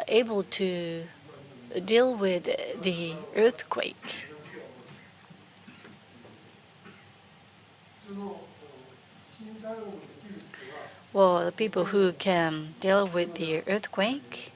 able to deal with the earthquake. Well, the people who can deal with the earthquake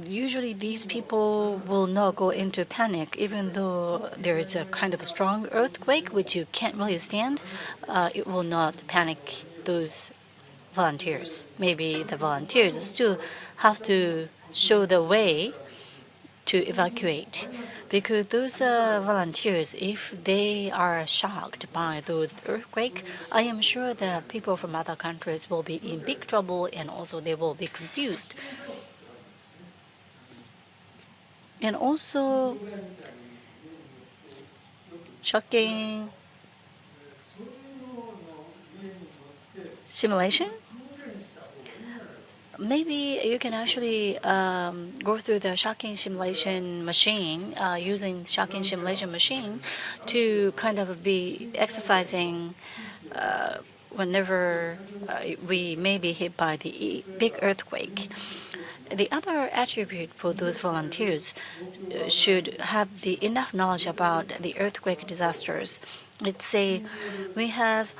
usually these people will not go into panic, even though there is a kind of a strong earthquake which you can't really stand. It will not panic those volunteers. Maybe the volunteers still have to show the way to evacuate, because those volunteers, if they are shocked by the earthquake, I am sure that people from other countries will be in big trouble, and also they will be confused. And also, shocking simulation. Maybe you can actually go through the shocking simulation machine, using shocking simulation machine to kind of be exercising whenever we may be hit by the big earthquake. The other attribute for those volunteers should have the enough knowledge about the earthquake disasters. Let's say we have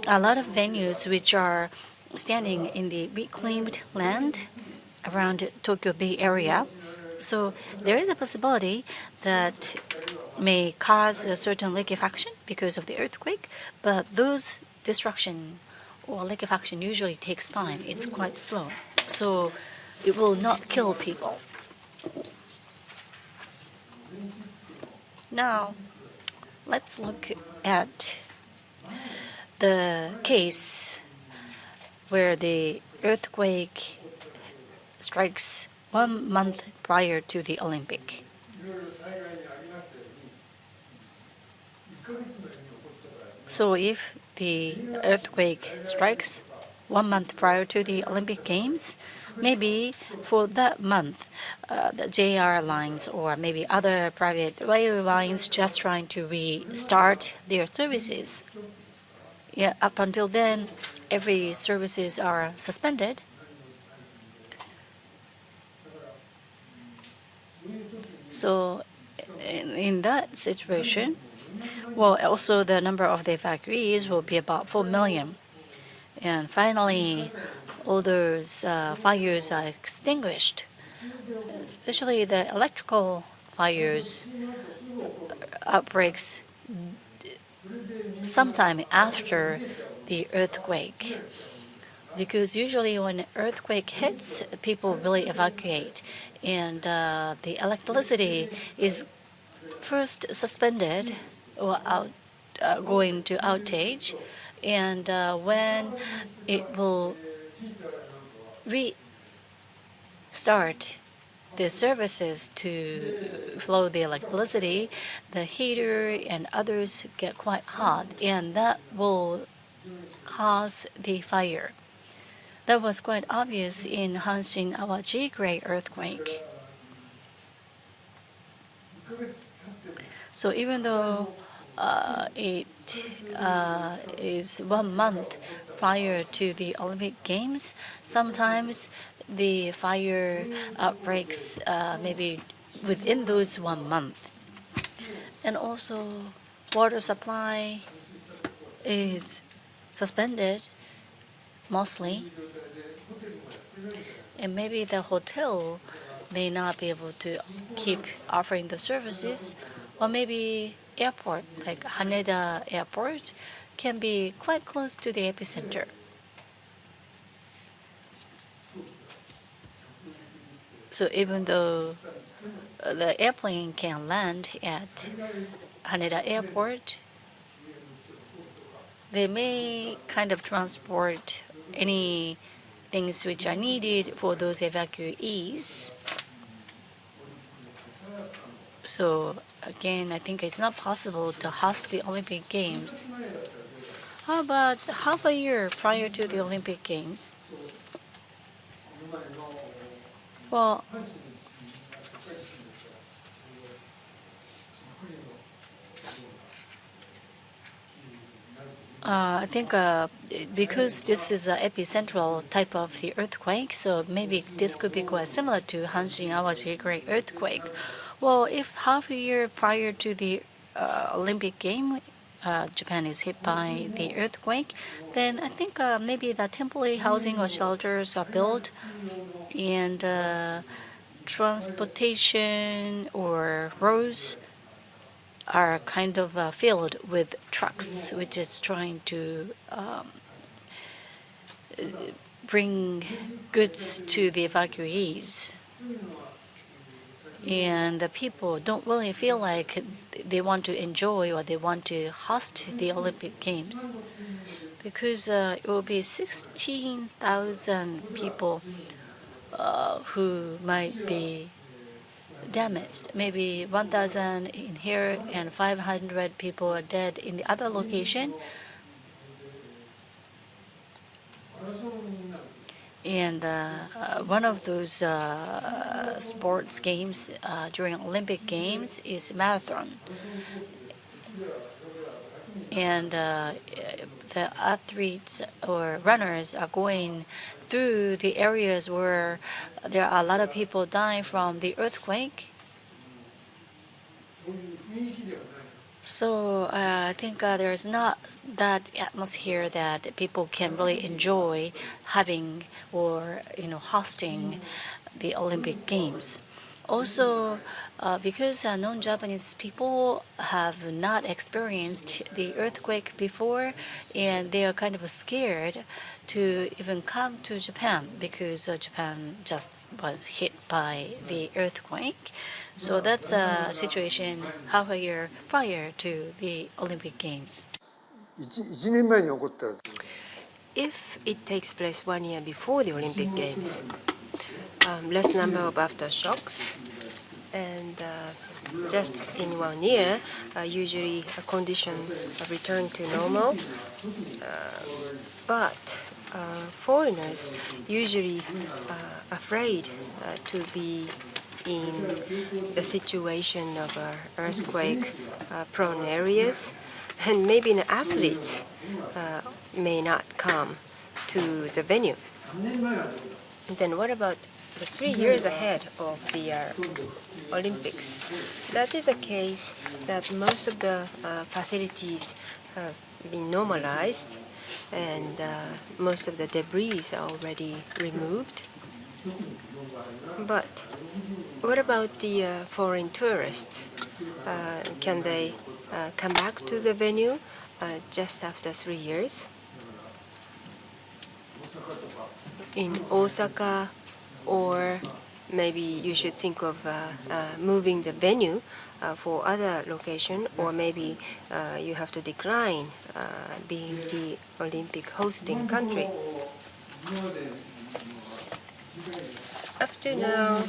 a lot of venues which are standing in the reclaimed land around Tokyo Bay Area. So there is a possibility that may cause a certain liquefaction because of the earthquake, but those destruction or liquefaction usually takes time. It's quite slow. So it will not kill people. Now, let's look at the case where the earthquake strikes 1 month prior to the Olympic. So if the earthquake strikes 1 month prior to the Olympic Games, maybe for that month, the JR lines or maybe other private railway lines just trying to restart their services. Yeah, up until then, every services are suspended. So in that situation, well, also the number of the evacuees will be about 4 million. And finally, all those fires are extinguished, especially the electrical fires outbreaks sometime after the earthquake. Because usually when an earthquake hits, people really evacuate. And the electricity is first suspended or going to outage. And when it will restart the services to flow the electricity, the heater and others get quite hot, and that will cause the fire. That was quite obvious in Hanshin Awaji Great earthquake. So even though it is 1 month prior to the Olympic Games, sometimes the fire outbreaks maybe within those 1 month. And also water supply is suspended mostly. And maybe the hotel may not be able to keep offering the services, or maybe airport, like Haneda Airport, can be quite close to the epicenter. So even though the airplane can land at Haneda Airport, they may kind of transport any things which are needed for those evacuees. So again, I think it's not possible to host the Olympic Games. How about half a year prior to the Olympic Games? Well, I think because this is an epicentral type of the earthquake, so maybe this could be quite similar to Hanshin Awaji Great earthquake. Well, if half a year prior to the Olympic game, Japan is hit by the earthquake, then I think maybe the temporary housing or shelters are built, And transportation or roads are kind of filled with trucks, which is trying to bring goods to the evacuees. And the people don't really feel like they want to enjoy or they want to host the Olympic Games, because it will be 16,000 people who might be damaged. Maybe 1,000 in here and 500 people are dead in the other location. And one of those sports games during Olympic Games is marathon. And the athletes or runners are going through the areas where there are a lot of people dying from the earthquake. So I think there's not that atmosphere that people can really enjoy having or hosting the Olympic Games. Also, because non-Japanese people have not experienced the earthquake before, and they are kind of scared to even come to Japan because Japan just was hit by the earthquake. So that's a situation half a year prior to the Olympic Games. 1年前に起こったら If it takes place 1 year before the Olympic Games, less number of aftershocks, and just in 1 year, usually a condition return to normal. But foreigners usually afraid to be in the situation of earthquake-prone areas, and maybe an athletes may not come to the venue. Then what about the 3 years ahead of the Olympics? That is a case that most of the facilities have been normalized, and most of the debris are already removed. But what about the foreign tourists? Can they come back to the venue just after 3 years? In Osaka, or maybe you should think of moving the venue for other location, or maybe you have to decline being the Olympic hosting country. Up to now,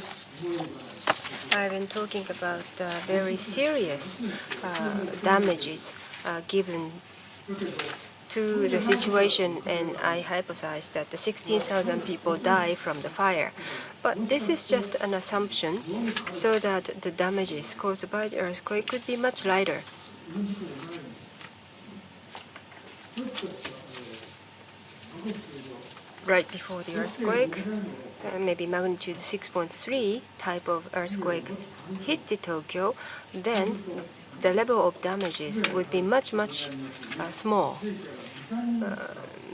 I've been talking about very serious damages given to the situation, and I hypothesized that the 16,000 people die from the fire. But this is just an assumption, so that the damages caused by the earthquake could be much lighter. Right before the earthquake, maybe magnitude 6.3 type of earthquake hit Tokyo, then the level of damages would be much small.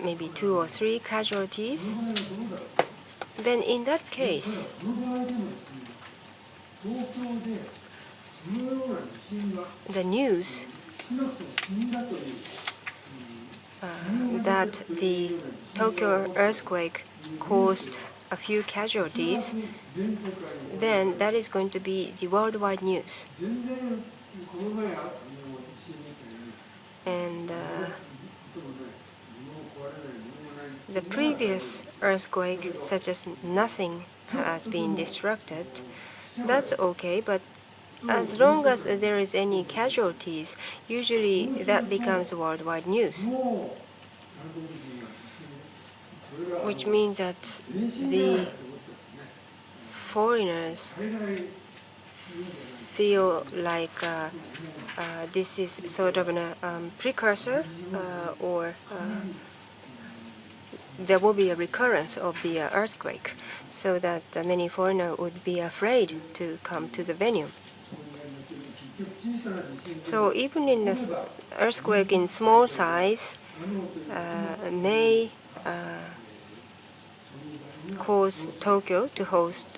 Maybe 2 or 3 casualties. Then in that case, the news that the Tokyo earthquake caused a few casualties, then that is going to be the worldwide news. And the previous earthquake, such as nothing has been disrupted, that's okay, but as long as there is any casualties, usually that becomes worldwide news. Which means that the foreigners feel like this is sort of a precursor, or there will be a recurrence of the earthquake, so that many foreigners would be afraid to come to the venue. So even in the earthquake in small size may cause Tokyo to host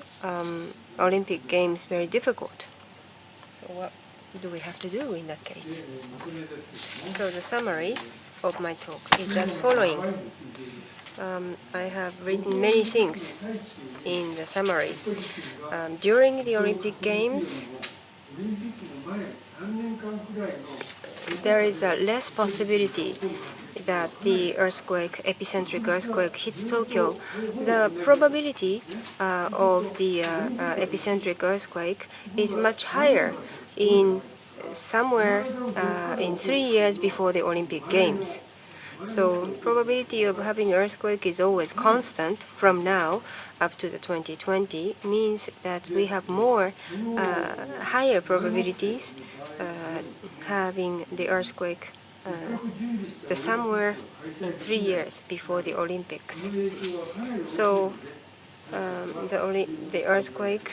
Olympic Games very difficult. So what do we have to do in that case? So the summary of my talk is as following. I have written many things in the summary. During the Olympic Games, there is a less possibility that the epicentric earthquake hits Tokyo. The probability of the epicentric earthquake is much higher in somewhere in 3 years before the Olympic Games. So probability of having earthquake is always constant from now up to the 2020, means that we have more higher probabilities having the earthquake the somewhere in 3 years before the Olympics. So the earthquake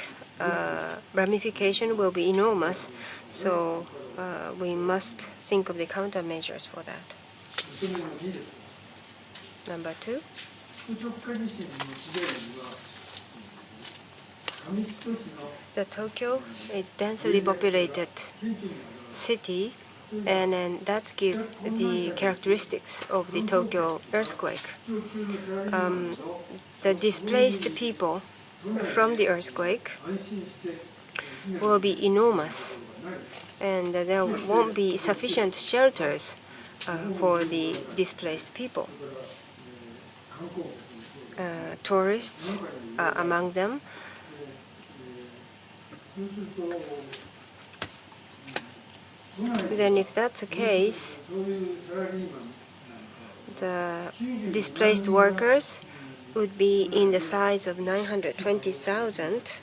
ramification will be enormous. So we must think of the countermeasures for that. Number 2. The Tokyo is densely populated city, and then that gives the characteristics of the Tokyo earthquake. The displaced people from the earthquake will be enormous, and there won't be sufficient shelters for the displaced people. Tourists are among them. Then if that's the case, the displaced workers would be in the size of 920,000.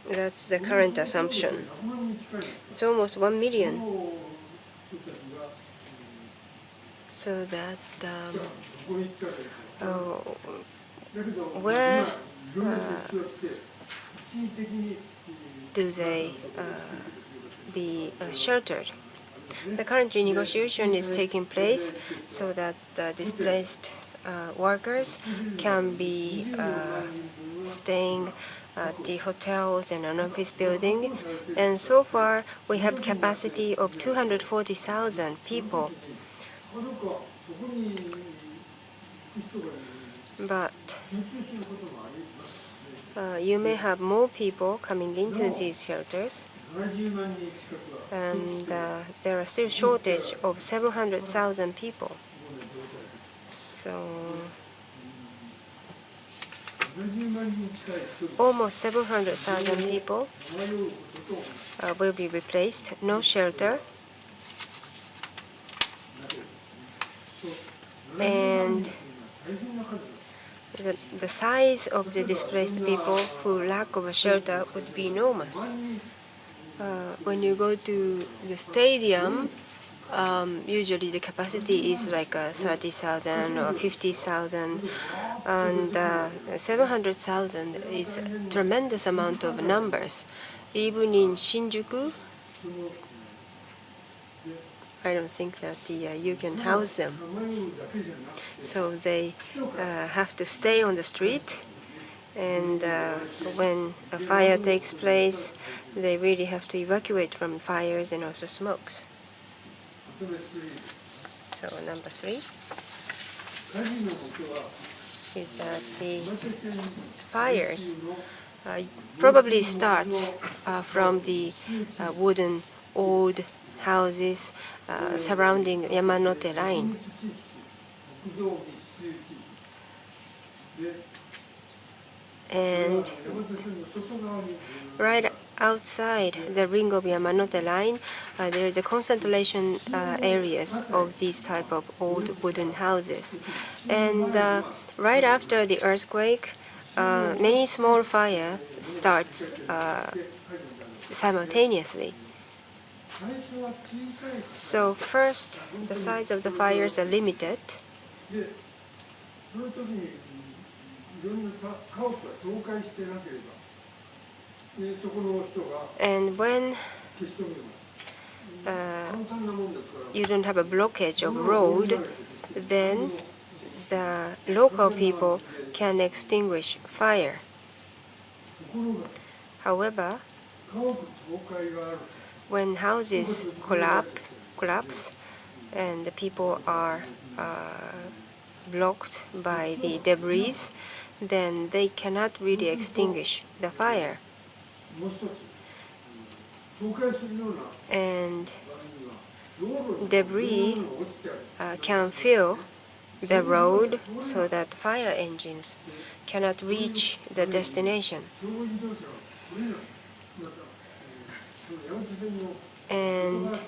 That's the current assumption. It's almost 1 million. So that where do they be sheltered? The current renegotiation is taking place so that the displaced workers can be staying at the hotels and an office building. And so far, we have capacity of 240,000 people. But you may have more people coming into these shelters, and there are still shortage of 700,000 people. So almost 700,000 people will be replaced, no shelter. And the size of the displaced people who lack of a shelter would be enormous. When you go to the stadium, usually the capacity is like 30,000 or 50,000, and 700,000 is a tremendous amount of numbers. Even in Shinjuku, I don't think that you can house them. So they have to stay on the street, and when a fire takes place, they really have to evacuate from fires and also smokes. So number 3 is that the fires probably starts from the wooden old houses surrounding Yamanote line. And right outside the ring of Yamanote line, there is a concentration areas of these type of old wooden houses. And right after the earthquake, many small fire starts simultaneously. So first, the size of the fires are limited. And when you don't have a blockage of road, then the local people can extinguish fire. However, when houses collapse and the people are blocked by the debris, then they cannot really extinguish the fire. And debris can fill the road so that fire engines cannot reach the destination. And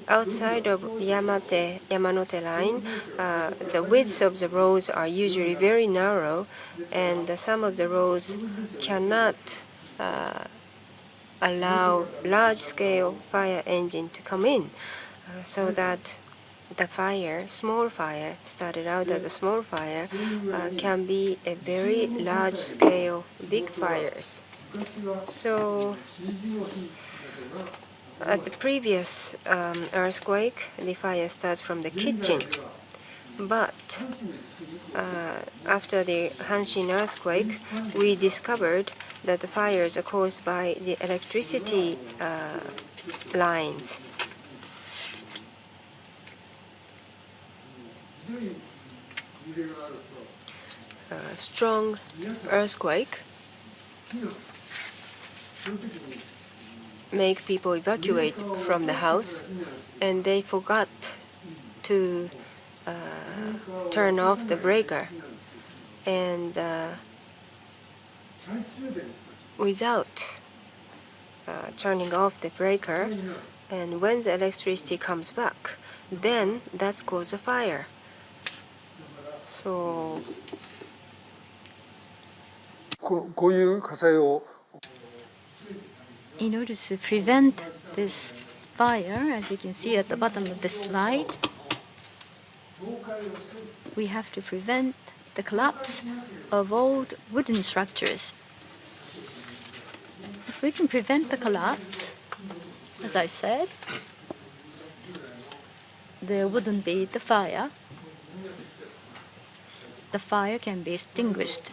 outside of Yamanote line, the widths of the roads are usually very narrow, and some of the roads cannot allow large-scale fire engine to come in, so that the fire, small fire, started out as a small fire, can be a very large-scale big fires. So at the previous earthquake, the fire starts from the kitchen. But after the Hanshin earthquake, we discovered that the fires are caused by the electricity lines. Strong earthquake make people evacuate from the house, and they forgot to turn off the breaker, and without turning off the breaker, and when the electricity comes back, then that's cause a fire. So こういう火災を In order to prevent this fire, as you can see at the bottom of the slide, we have to prevent the collapse of old wooden structures. If we can prevent the collapse, as I said, there wouldn't be the fire. The fire can be extinguished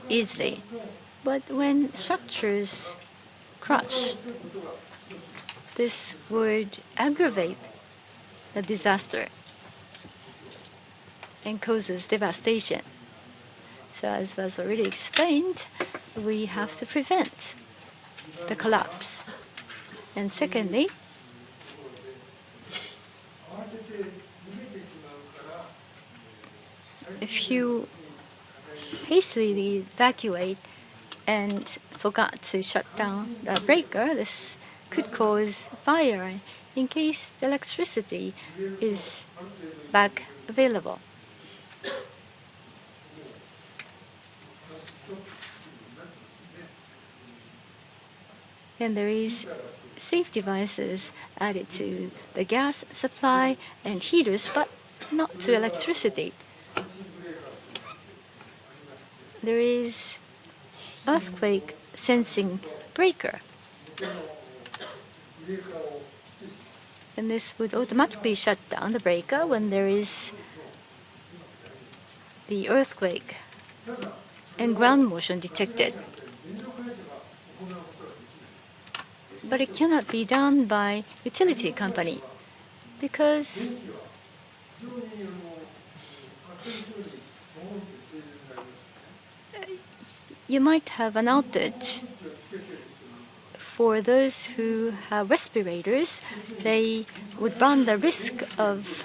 easily. But when structures crash, this would aggravate the disaster and causes devastation. So as was already explained, we have to prevent the collapse. And secondly, if you hastily evacuate and forgot to shut down the breaker, this could cause fire in case the electricity is back available. And there is safety devices added to the gas supply and heaters, but not to electricity. There is earthquake sensing breaker, and this would automatically shut down the breaker when there is the earthquake and ground motion detected. But it cannot be done by utility company because you might have an outage. For those who have respirators, they would run the risk of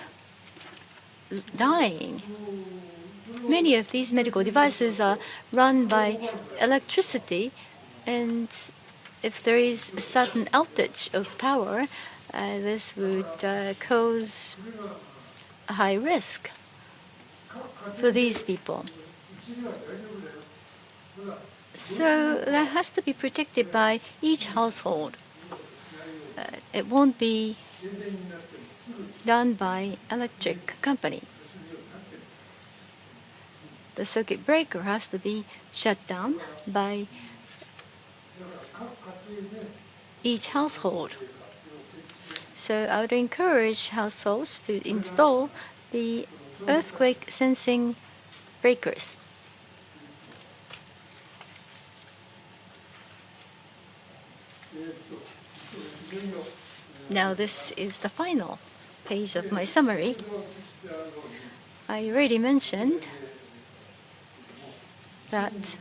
dying. Many of these medical devices are run by electricity, and if there is a sudden outage of power, this would cause a high risk for these people. So that has to be protected by each household. It won't be done by electric company. The circuit breaker has to be shut down by each household. So I would encourage households to install the earthquake sensing breakers. Now this is the final page of my summary. I already mentioned that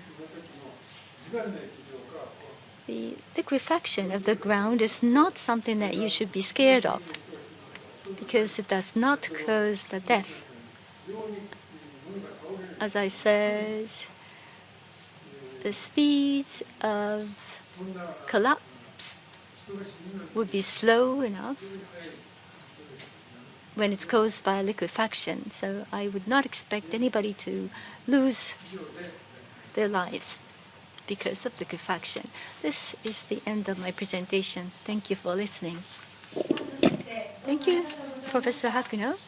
the liquefaction of the ground is not something that you should be scared of, because it does not cause the death. As I said, the speed of collapse would be slow enough when it's caused by liquefaction. So I would not expect anybody to lose their lives because of liquefaction. This is the end of my presentation. Thank you for listening. Thank you, Professor Hakuno.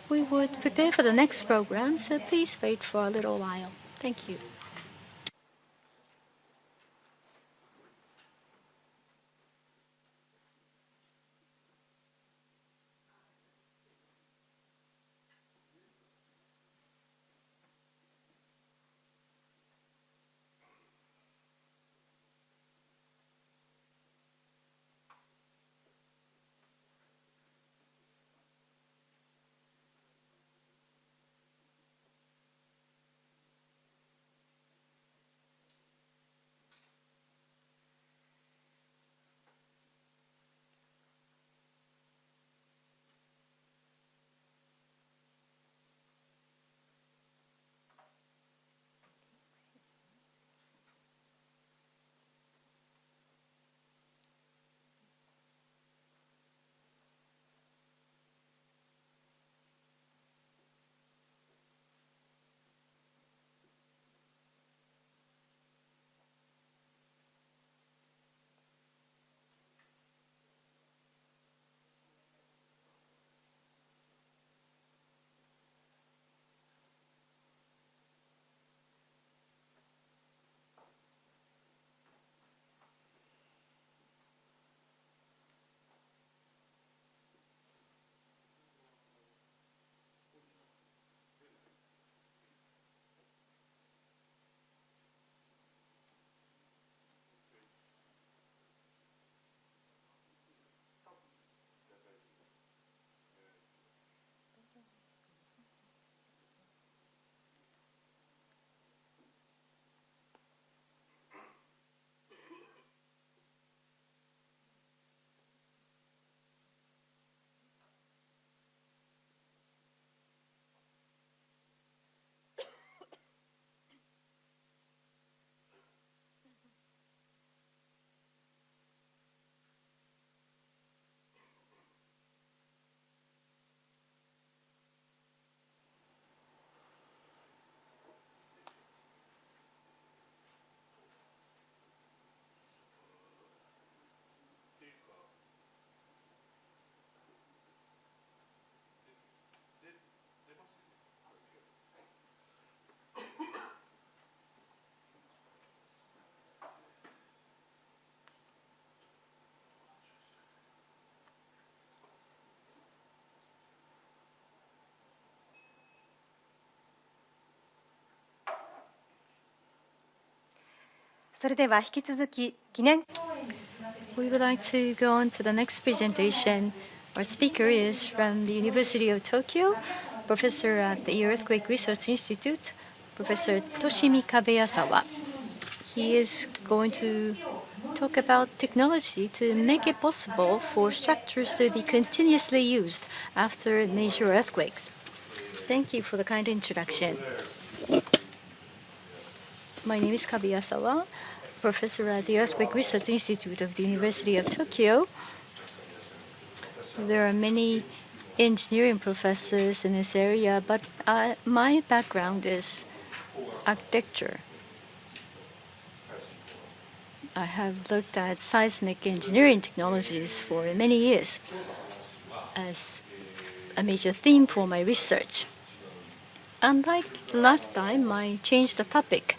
We would prepare for the next program, so please wait for a little while. Thank you. We would like to go on to the next presentation. Our speaker is from the University of Tokyo, professor at the Earthquake Research Institute, Professor Toshimi Kabeyasawa. He is going to talk about technology to make it possible for structures to be continuously used after major earthquakes. Thank you for the kind introduction. My name is Kabeyasawa, professor at the Earthquake Research Institute of the University of Tokyo. There are many engineering professors in this area, but my background is architecture. I have looked at seismic engineering technologies for many years as a major theme for my research. Unlike last time, I changed the topic.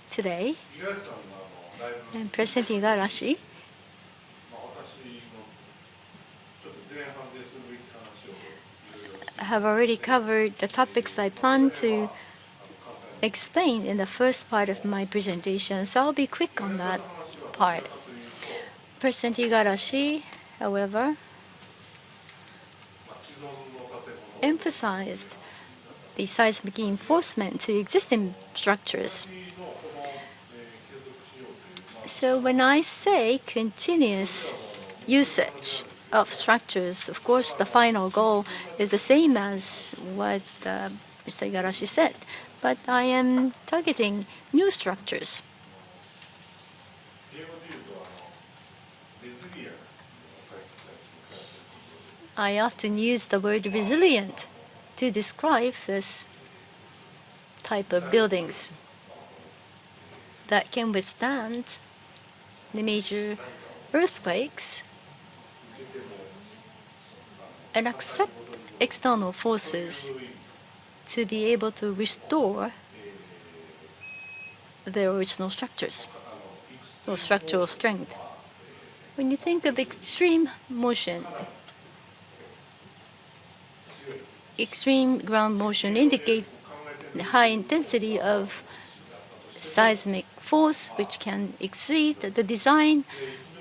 Today, I'm presenting Igarashi. have already covered the topics I plan to explain in the first part of my presentation, so I'll be quick on that part. President Igarashi, however, emphasized the seismic enforcement to existing structures. So when I say continuous usage of structures, of course, the final goal is the same as what Mr. Igarashi said, but I am targeting new structures. I often use the word resilient to describe this type of buildings that can withstand the major earthquakes and accept external forces to be able to restore their original structures or structural strength. When you think of extreme motion, extreme ground motion indicates the high intensity of seismic force which can exceed the design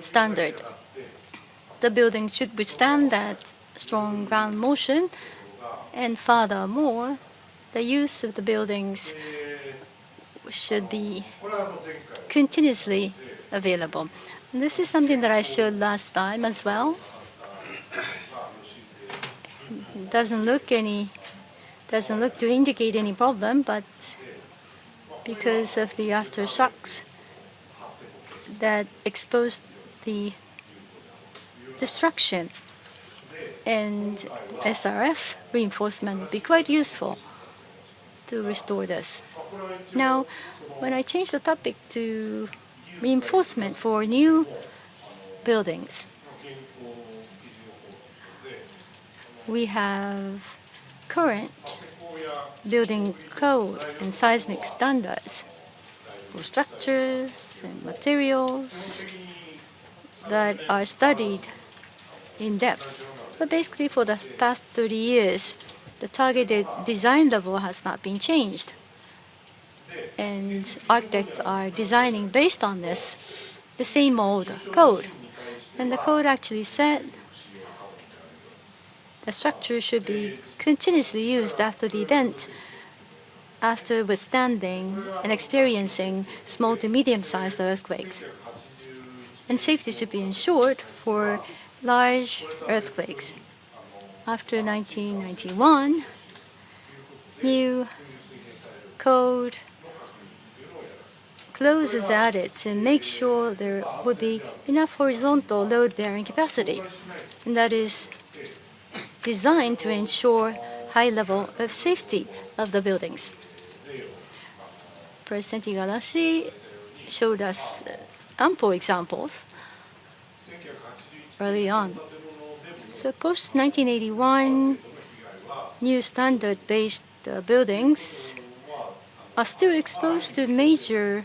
standard. The building should withstand that strong ground motion, and furthermore, the use of the buildings should be continuously available. And this is something that I showed last time as well. Doesn't look to indicate any problem, but because of the aftershocks that exposed the destruction, and SRF reinforcement would be quite useful to restore this. Now, when I change the topic to reinforcement for new buildings, we have current building code and seismic standards for structures and materials that are studied in depth. But basically, for the past 30 years, the targeted design level has not been changed. And architects are designing based on this, the same old code. And the code actually said the structure should be continuously used after the event, after withstanding and experiencing small to medium-sized earthquakes. And safety should be ensured for large earthquakes. After 1991, new code clauses added to make sure there would be enough horizontal load-bearing capacity, and that is designed to ensure high level of safety of the buildings. President Igarashi showed us ample examples early on. So post-1981, new standard-based buildings are still exposed to major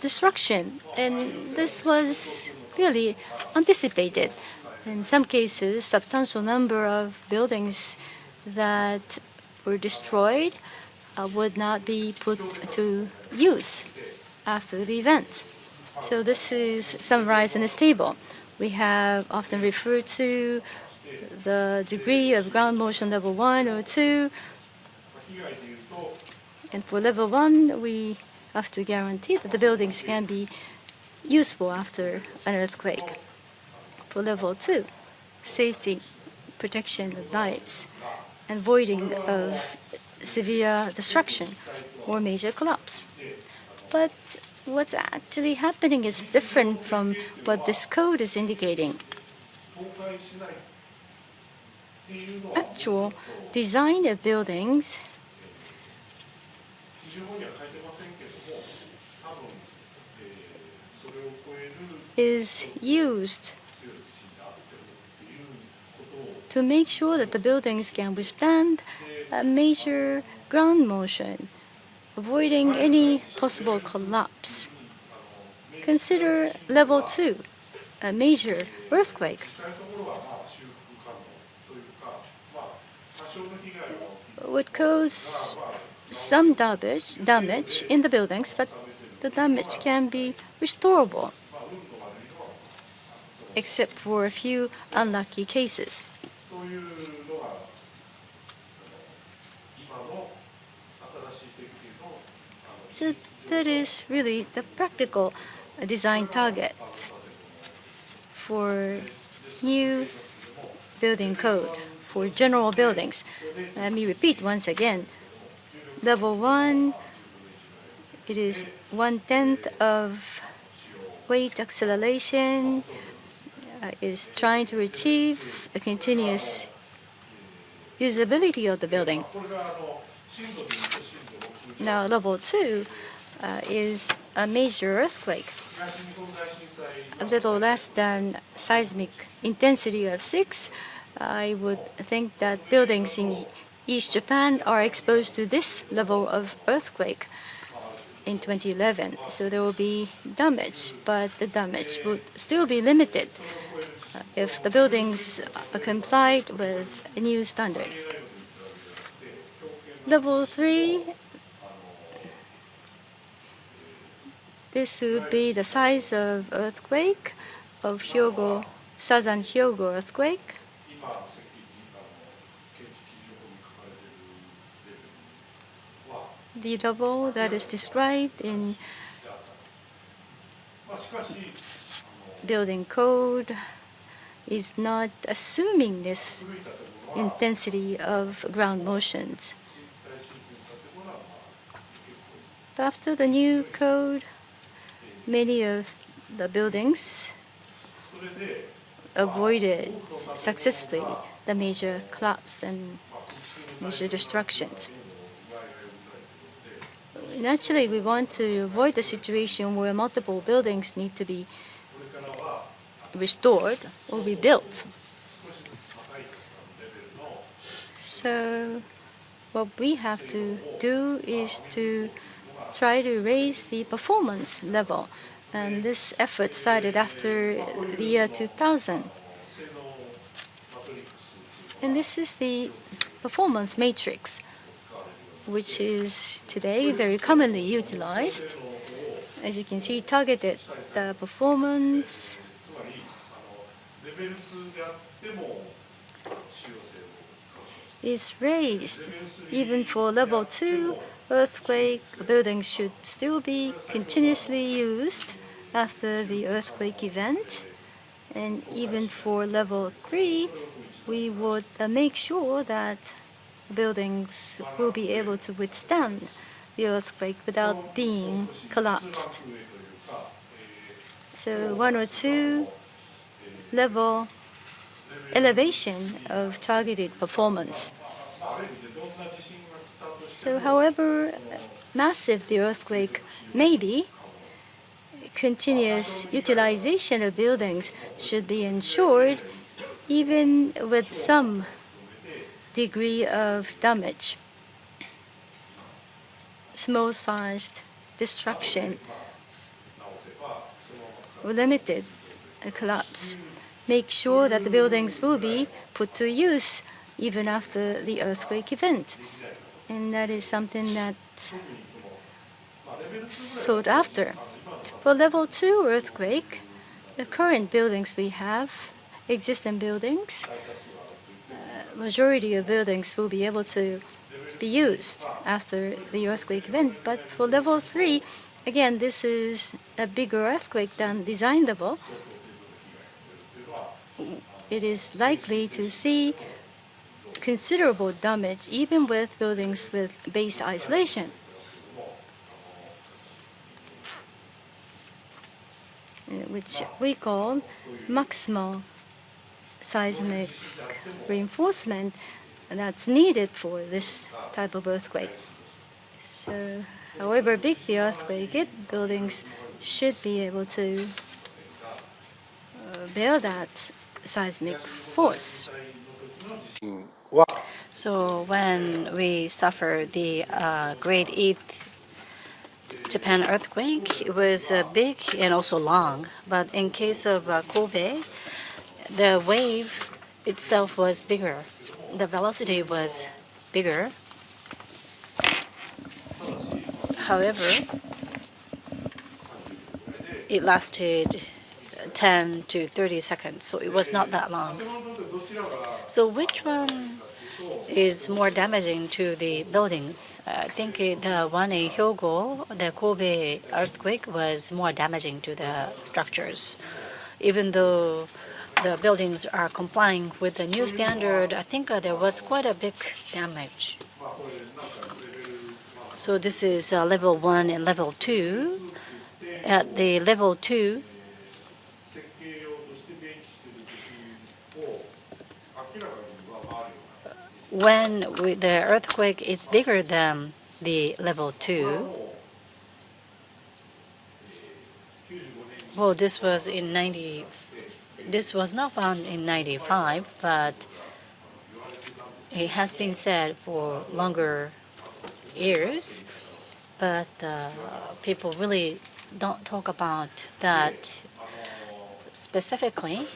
destruction, and this was clearly anticipated. In some cases, substantial number of buildings that were destroyed would not be put to use after the event. So this is summarized in this table. We have often referred to the degree of ground motion level 1 or 2. And for level 1, we have to guarantee that the buildings can be useful after an earthquake. For level 2, safety, protection of lives, and avoiding of severe destruction or major collapse. But what's actually happening is different from what this code is indicating. Actual design of buildings is used to make sure that the buildings can withstand a major ground motion, avoiding any possible collapse. Consider level 2, a major earthquake. would cause some damage in the buildings, but the damage can be restorable, except for a few unlucky cases. So that is really the practical design target for new building code for general buildings. Let me repeat once again. Level 1, it is 1/10 of weight acceleration, is trying to achieve a continuous usability of the building. Now, level 2 is a major earthquake, a little less than seismic intensity of 6. I would think that buildings in East Japan are exposed to this level of earthquake in 2011. So there will be damage, but the damage would still be limited if the buildings complied with a new standard. Level 3, this would be the size of earthquake of Hyogo, southern Hyogo earthquake. The level that is described in building code is not assuming this intensity of ground motions. After the new code, many of the buildings avoided successfully the major collapse and major destructions. Naturally, we want to avoid the situation where multiple buildings need to be restored or rebuilt. So what we have to do is to try to raise the performance level. And this effort started after the year 2000. And this is the performance matrix, which is today very commonly utilized. As you can see, targeted performance is raised. Even for level 2 earthquake, buildings should still be continuously used after the earthquake event. And even for level 3, we would make sure that buildings will be able to withstand the earthquake without being collapsed. So 1 or 2 level elevation of targeted performance. So however massive the earthquake may be, continuous utilization of buildings should be ensured even with some degree of damage. Small-sized destruction or limited collapse. Make sure that the buildings will be put to use even after the earthquake event. And that is something that's sought after. For level 2 earthquake, the current buildings we have, existing buildings, majority of buildings will be able to be used after the earthquake event. But for level 3, again, this is a bigger earthquake than design level. It is likely to see considerable damage even with buildings with base isolation. Which we call maximal seismic reinforcement that's needed for this type of earthquake. So, however big the earthquake is, buildings should be able to bear that seismic force. So when we suffered the grade 8 Japan earthquake, it was big and also long. But in case of Kobe, the wave itself was bigger. The velocity was bigger, However, it lasted 10 to 30 seconds, so it was not that long. So which one is more damaging to the buildings? I think the one in Hyogo, the Kobe earthquake, was more damaging to the structures. Even though the buildings are complying with the new standard, I think there was quite a big damage. So this is level 1 and level 2. At the level 2, when the earthquake is bigger than the level 2, well, this was not found in 95, but it has been said for longer years. But people really don't talk about that specifically.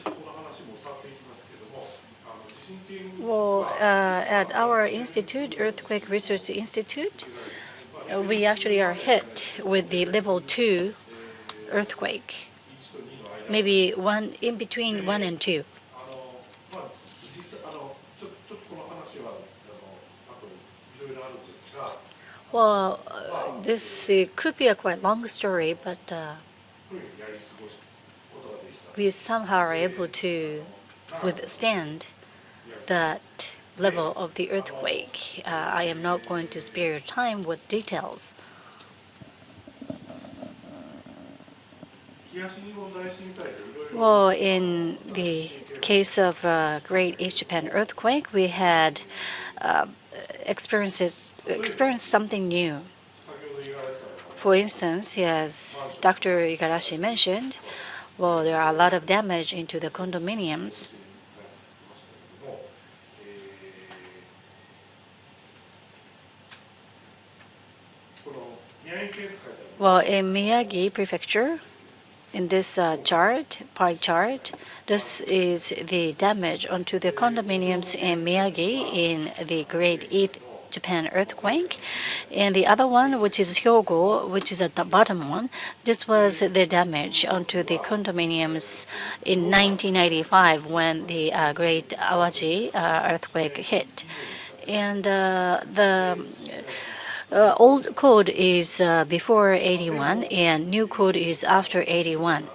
Well, at our institute, Earthquake Research Institute, we actually are hit with the level 2 earthquake, maybe one in between 1 and 2. Well, this could be a quite long story, but we somehow are able to withstand that level of the earthquake. I am not going to spare your time with details. Well, in the case of Great East Japan earthquake, we had experienced something new. For instance, as Dr. Igarashi mentioned, well, there are a lot of damage into the condominiums. Well, in Miyagi Prefecture, in this pie chart, this is the damage onto the condominiums in Miyagi in the Great East Japan earthquake. And the other one, which is Hyogo, which is at the bottom one, this was the damage onto the condominiums in 1995 when the Great Awaji earthquake hit. And the old code is before 81 and new code is after 81.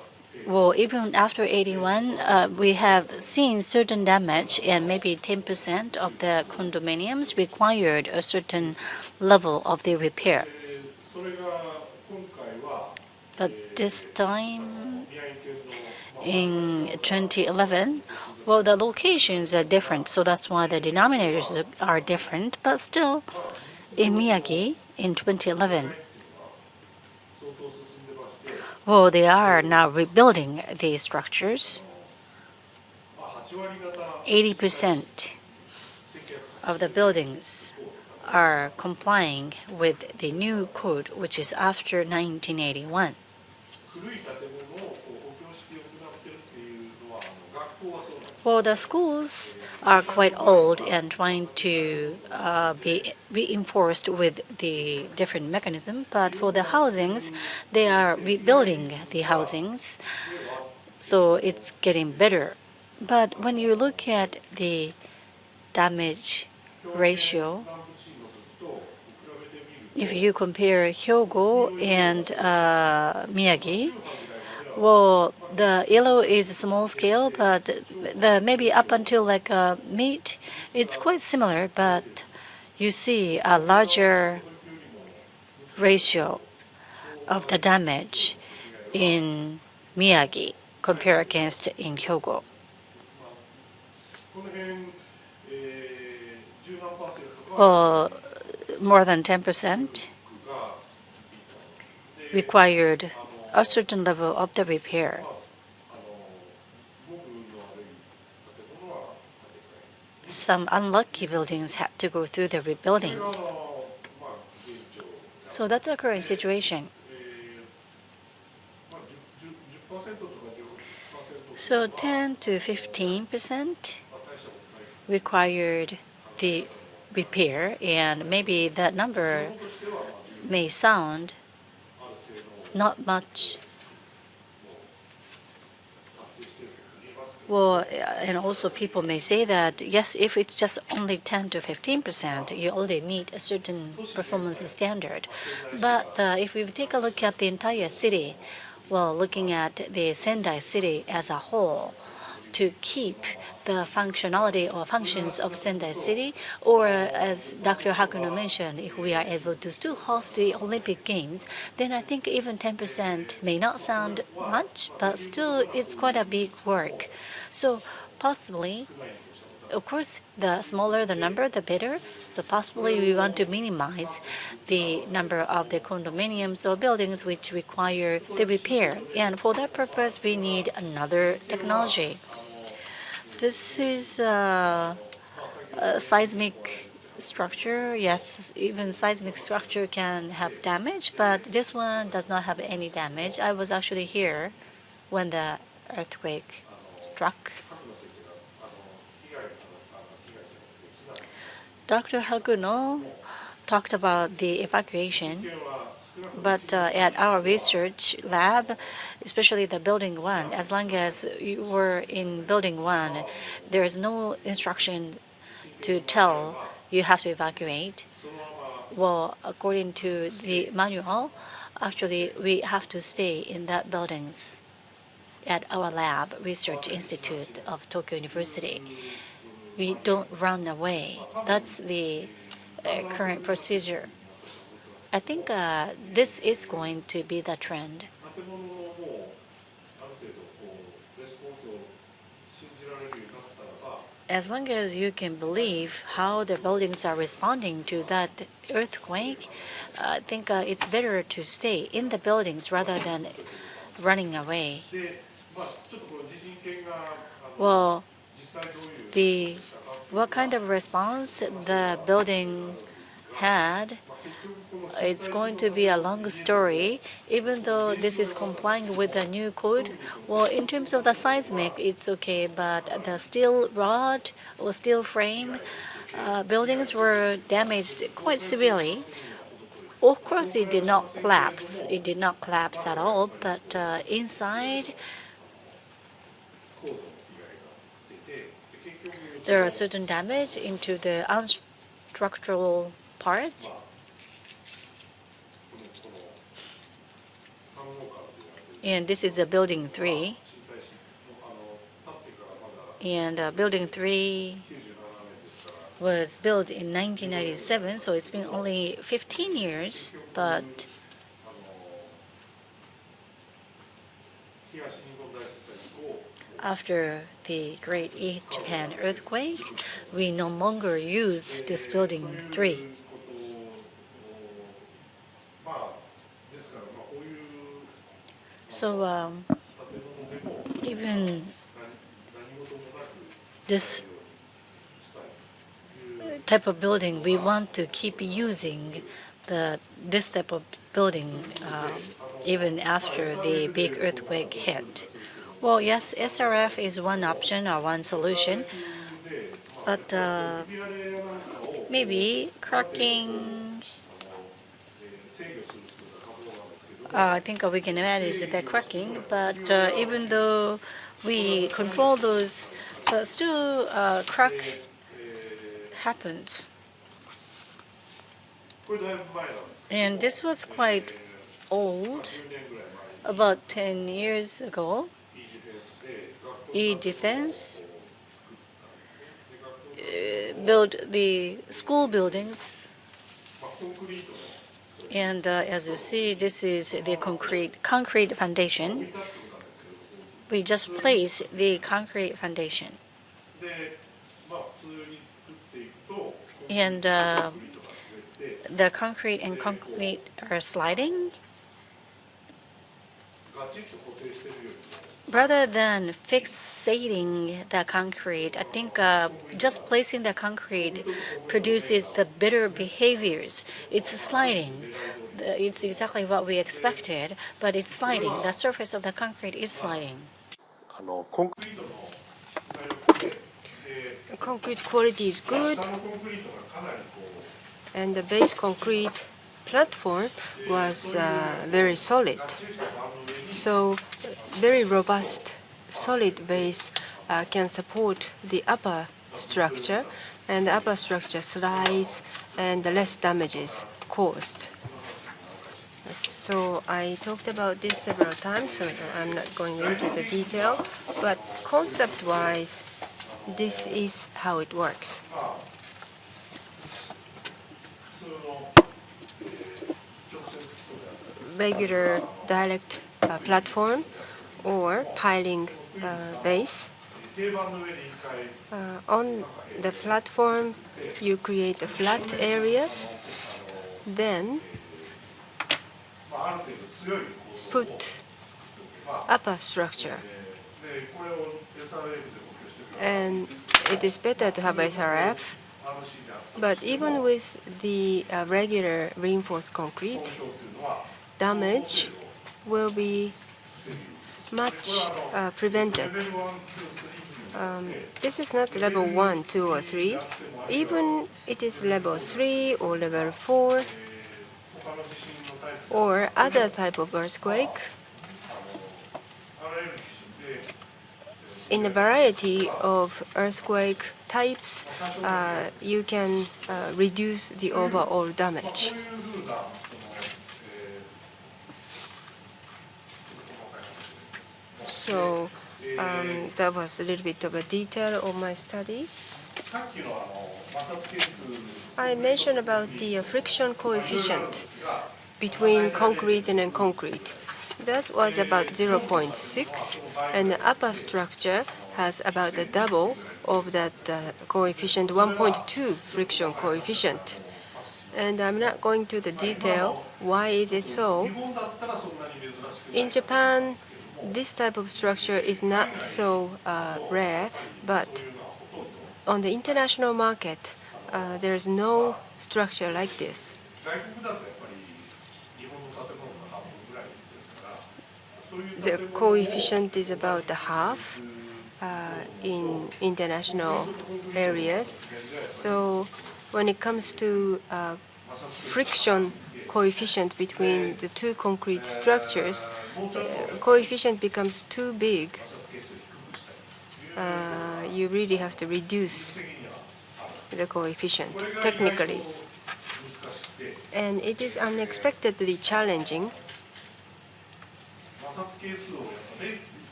Well, even after 81, we have seen certain damage, and maybe 10% of the condominiums required a certain level of the repair. But this time, in 2011, well, the locations are different, so that's why the denominators are different, but still, in Miyagi, in 2011, well, they are now rebuilding these structures. 80% of the buildings are complying with the new code, which is after 1981. Well, the schools are quite old and trying to be reinforced with the different mechanism. But for the housings, they are rebuilding the housings, so it's getting better. But when you look at the damage ratio, if you compare Hyogo and Miyagi, well, the yellow is small scale, but the maybe up until like mid, it's quite similar, but you see a larger ratio of the damage in Miyagi compared against in Hyogo. Well, more than 10% required a certain level of the repair. Some unlucky buildings had to go through the rebuilding. So that's the current situation. So 10 to 15% required the repair, and maybe that number may sound not much. Well, and also people may say that, yes, if it's just only 10 to 15%, you already meet a certain performance standard. But if we take a look at the entire city, well, looking at the Sendai city as a whole, to keep the functionality or functions of Sendai City, or as Dr. Hakuno mentioned, if we are able to still host the Olympic Games, then I think even 10% may not sound much, but still it's quite a big work. So possibly, of course, the smaller the number, the better. So possibly we want to minimize the number of the condominiums or buildings which require the repair. And for that purpose, we need another technology. This is a seismic structure. Yes, even seismic structure can have damage, but this one does not have any damage. I was actually here when the earthquake struck. Dr. Hakuno talked about the evacuation, but at our research lab, especially the building 1, as long as you were in building 1, there is no instruction to tell you have to evacuate. Well, according to the manual, actually we have to stay in that buildings at our lab, Research Institute of Tokyo University. We don't run away. That's the current procedure. I think this is going to be the trend. As long as you can believe how the buildings are responding to that earthquake, I think it's better to stay in the buildings rather than running away. Well, what kind of response the building had, it's going to be a long story, even though this is complying with the new code. Well, in terms of the seismic, it's okay, but the steel rod or steel frame buildings were damaged quite severely. Of course, it did not collapse. It did not collapse at all, but inside, there are certain damage into the unstructural part. And this is a building 3. And building 3 was built in 1997, so it's been only 15 years, but after the Great East Japan earthquake, we no longer use this building 3. So even this type of building, we want to keep using this type of building even after the big earthquake hit. Well, yes, SRF is one option or one solution, but maybe cracking, I think we can manage the cracking, but even though we control those, but still crack happens. And this was quite old, about 10 years ago. E-Defense built the school buildings, and as you see, this is the concrete foundation. We just place the concrete foundation, and the concrete and concrete are sliding. Rather than fixating the concrete, I think just placing the concrete produces the better behaviors. It's sliding. It's exactly what we expected, but it's sliding. The surface of the concrete is sliding. Concrete quality is good, and the base concrete platform was very solid. So very robust, solid base can support the upper structure, and the upper structure slides and less damages caused. So I talked about this several times, so I'm not going into the detail, but concept-wise, this is how it works. Regular direct platform or piling base. On the platform, you create a flat area, then put upper structure. And it is better to have SRF, but even with the regular reinforced concrete, damage will be much prevented. This is not level 1, 2, or 3. Even it is level 3 or level 4 or other type of earthquake, in a variety of earthquake types, you can reduce the overall damage. So that was a little bit of a detail of my study. I mentioned about the friction coefficient between concrete and concrete. That was about 0.6, and the upper structure has about the double of that coefficient, 1.2 friction coefficient. And I'm not going to the detail. Why is it so? In Japan, this type of structure is not so rare, but on the international market, there is no structure like this. The coefficient is about the half in international areas. So when it comes to friction coefficient between the two concrete structures, coefficient becomes too big. You really have to reduce the coefficient technically. And it is unexpectedly challenging.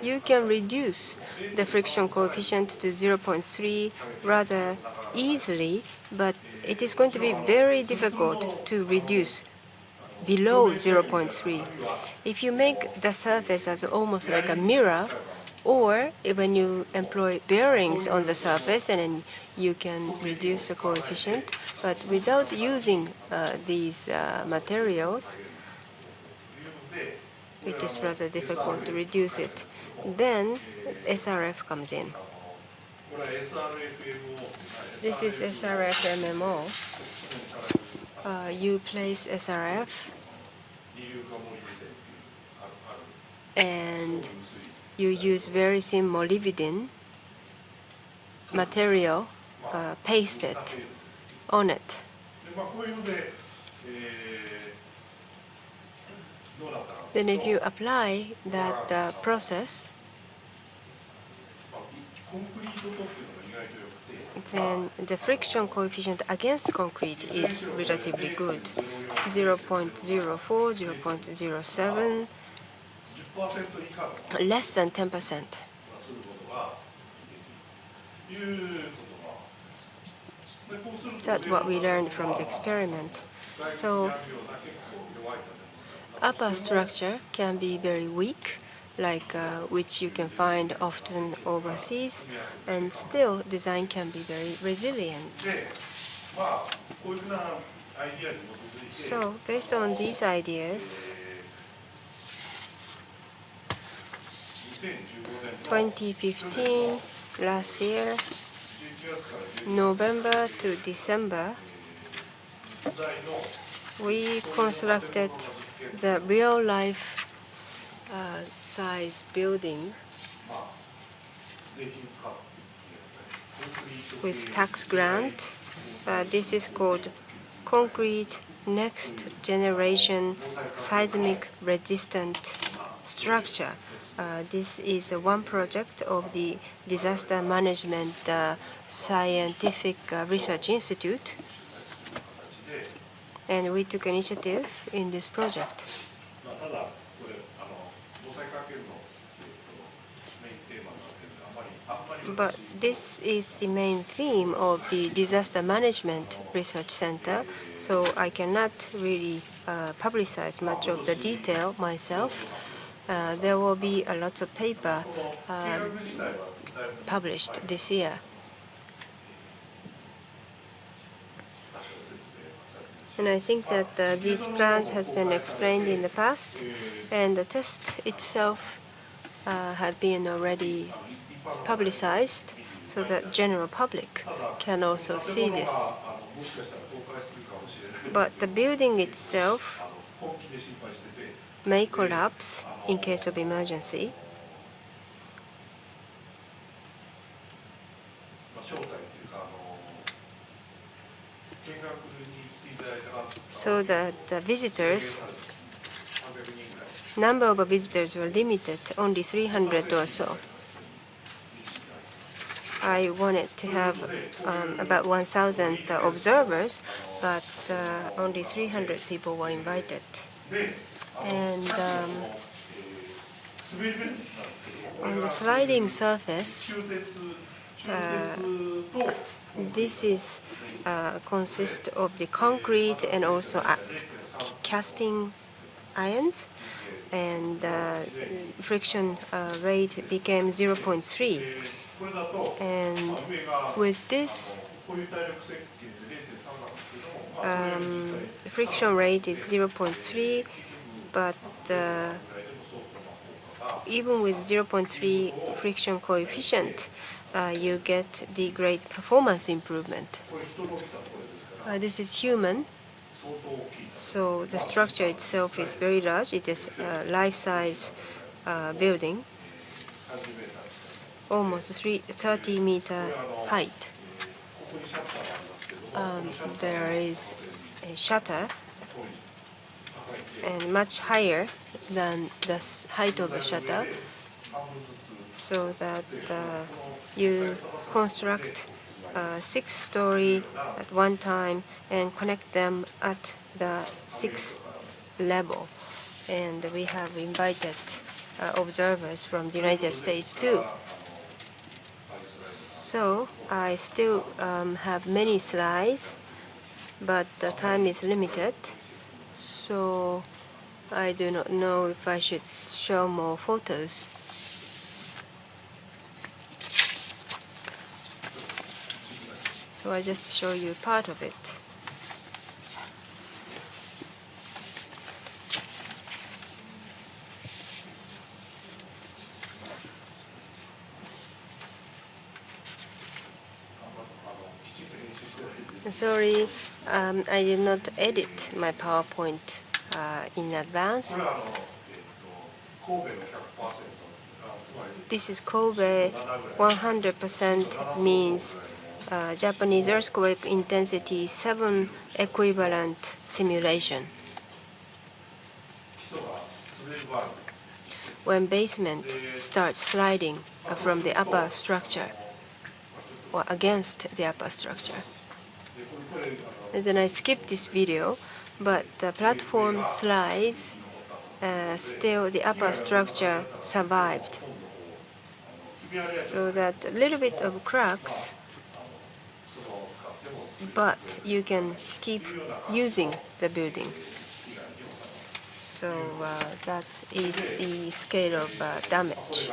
You can reduce the friction coefficient to 0.3 rather easily, but it is going to be very difficult to reduce below 0.3. If you make the surface as almost like a mirror, or when you employ bearings on the surface, and then you can reduce the coefficient, but without using these materials, it is rather difficult to reduce it. Then SRF comes in. This is SRF MMO. You place SRF and you use very thin molybdenum material pasted on it. Then if you apply that process, then the friction coefficient against concrete is relatively good, 0.04, 0.07, less than 10%. That's what we learned from the experiment. So upper structure can be very weak, like which you can find often overseas, and still design can be very resilient. So based on these ideas, 2015, last year, November to December, we constructed the real-life size building with tax grant. This is called concrete next generation seismic resistant structure. This is one project of the Disaster Management Scientific Research Institute, and we took initiative in this project. But this is the main theme of the Disaster Management Research Center, so I cannot really publicize much of the detail myself. There will be a lot of paper published this year. And I think that these plans has been explained in the past, and the test itself had been already publicized so that general public can also see this. But the building itself may collapse in case of emergency. So that the number of visitors were limited, only 300 or so. I wanted to have about 1,000 observers, but only 300 people were invited. And on the sliding surface, this is consists of the concrete and also casting irons, and friction rate became 0.3. And with this, friction rate is 0.3, but even with 0.3 friction coefficient, you get the great performance improvement. This is human, so the structure itself is very large. It is a life-size building, almost 30-meter height. There is a shutter, and much higher than the height of the shutter, so that you construct 6-story at one time and connect them at the 6th level. And we have invited observers from the United States too. So I still have many slides, but the time is limited, so I do not know if I should show more photos. So I just show you part of it. Sorry, I did not edit my PowerPoint in advance. This is Kobe 100% means Japanese earthquake intensity 7 equivalent simulation. When basement starts sliding from the upper structure or against the upper structure. And then I skipped this video, but the platform slides, still the upper structure survived. So that a little bit of cracks, but you can keep using the building. So that is the scale of damage.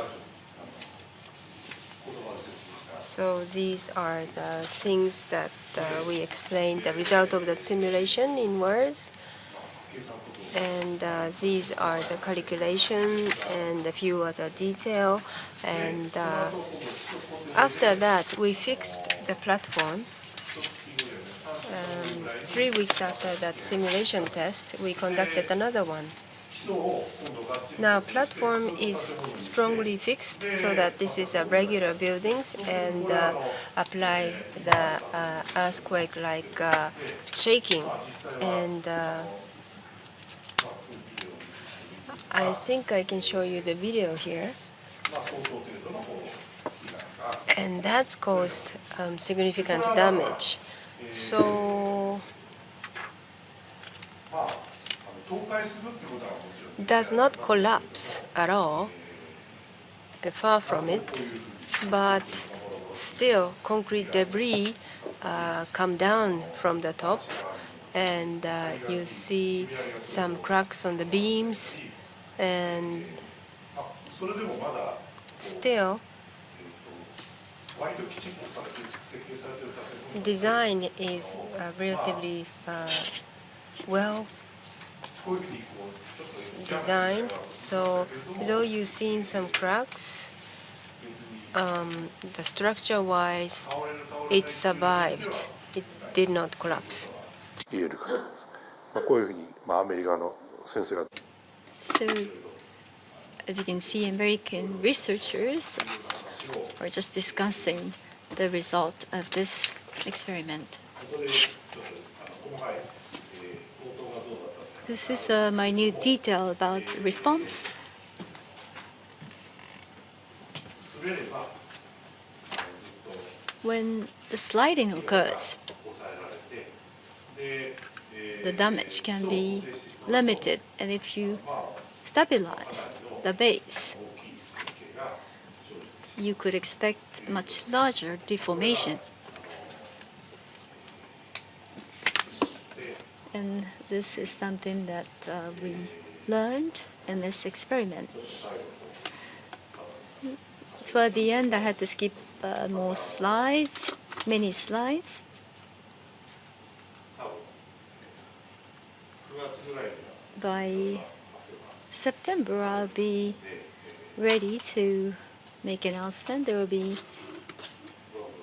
So these are the things that we explained, the result of the simulation in words. And these are the calculation and a few other detail. And after that, we fixed the platform. 3 weeks after that simulation test, we conducted another one. Now platform is strongly fixed so that this is a regular buildings and apply the earthquake like shaking, and I think I can show you the video here, and that's caused significant damage. So it does not collapse at all, far from it, but still concrete debris come down from the top, and you see some cracks on the beams, and still design is relatively well designed. So though you've seen some cracks, the structure-wise, it survived. It did not collapse. 言えるかと、こういうふうに、アメリカの先生が。 So, as you can see, American researchers are just discussing the result of this experiment. This is a minute detail about response. When the sliding occurs, the damage can be limited, and if you stabilize the base, you could expect much larger deformation. And this is something that we learned in this experiment. Toward the end, I had to skip more slides, many slides. By September, I'll be ready to make an announcement. There will be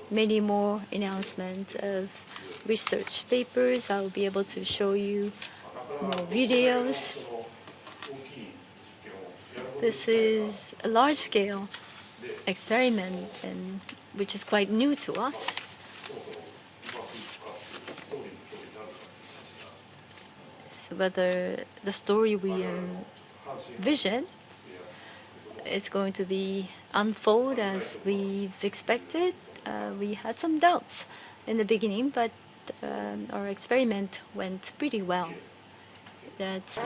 many more announcements of research papers. I will be able to show you more videos. This is a large-scale experiment, and which is quite new to us. So whether the story we envision is going to be unfold as we've expected, we had some doubts in the beginning, but our experiment went pretty well. That's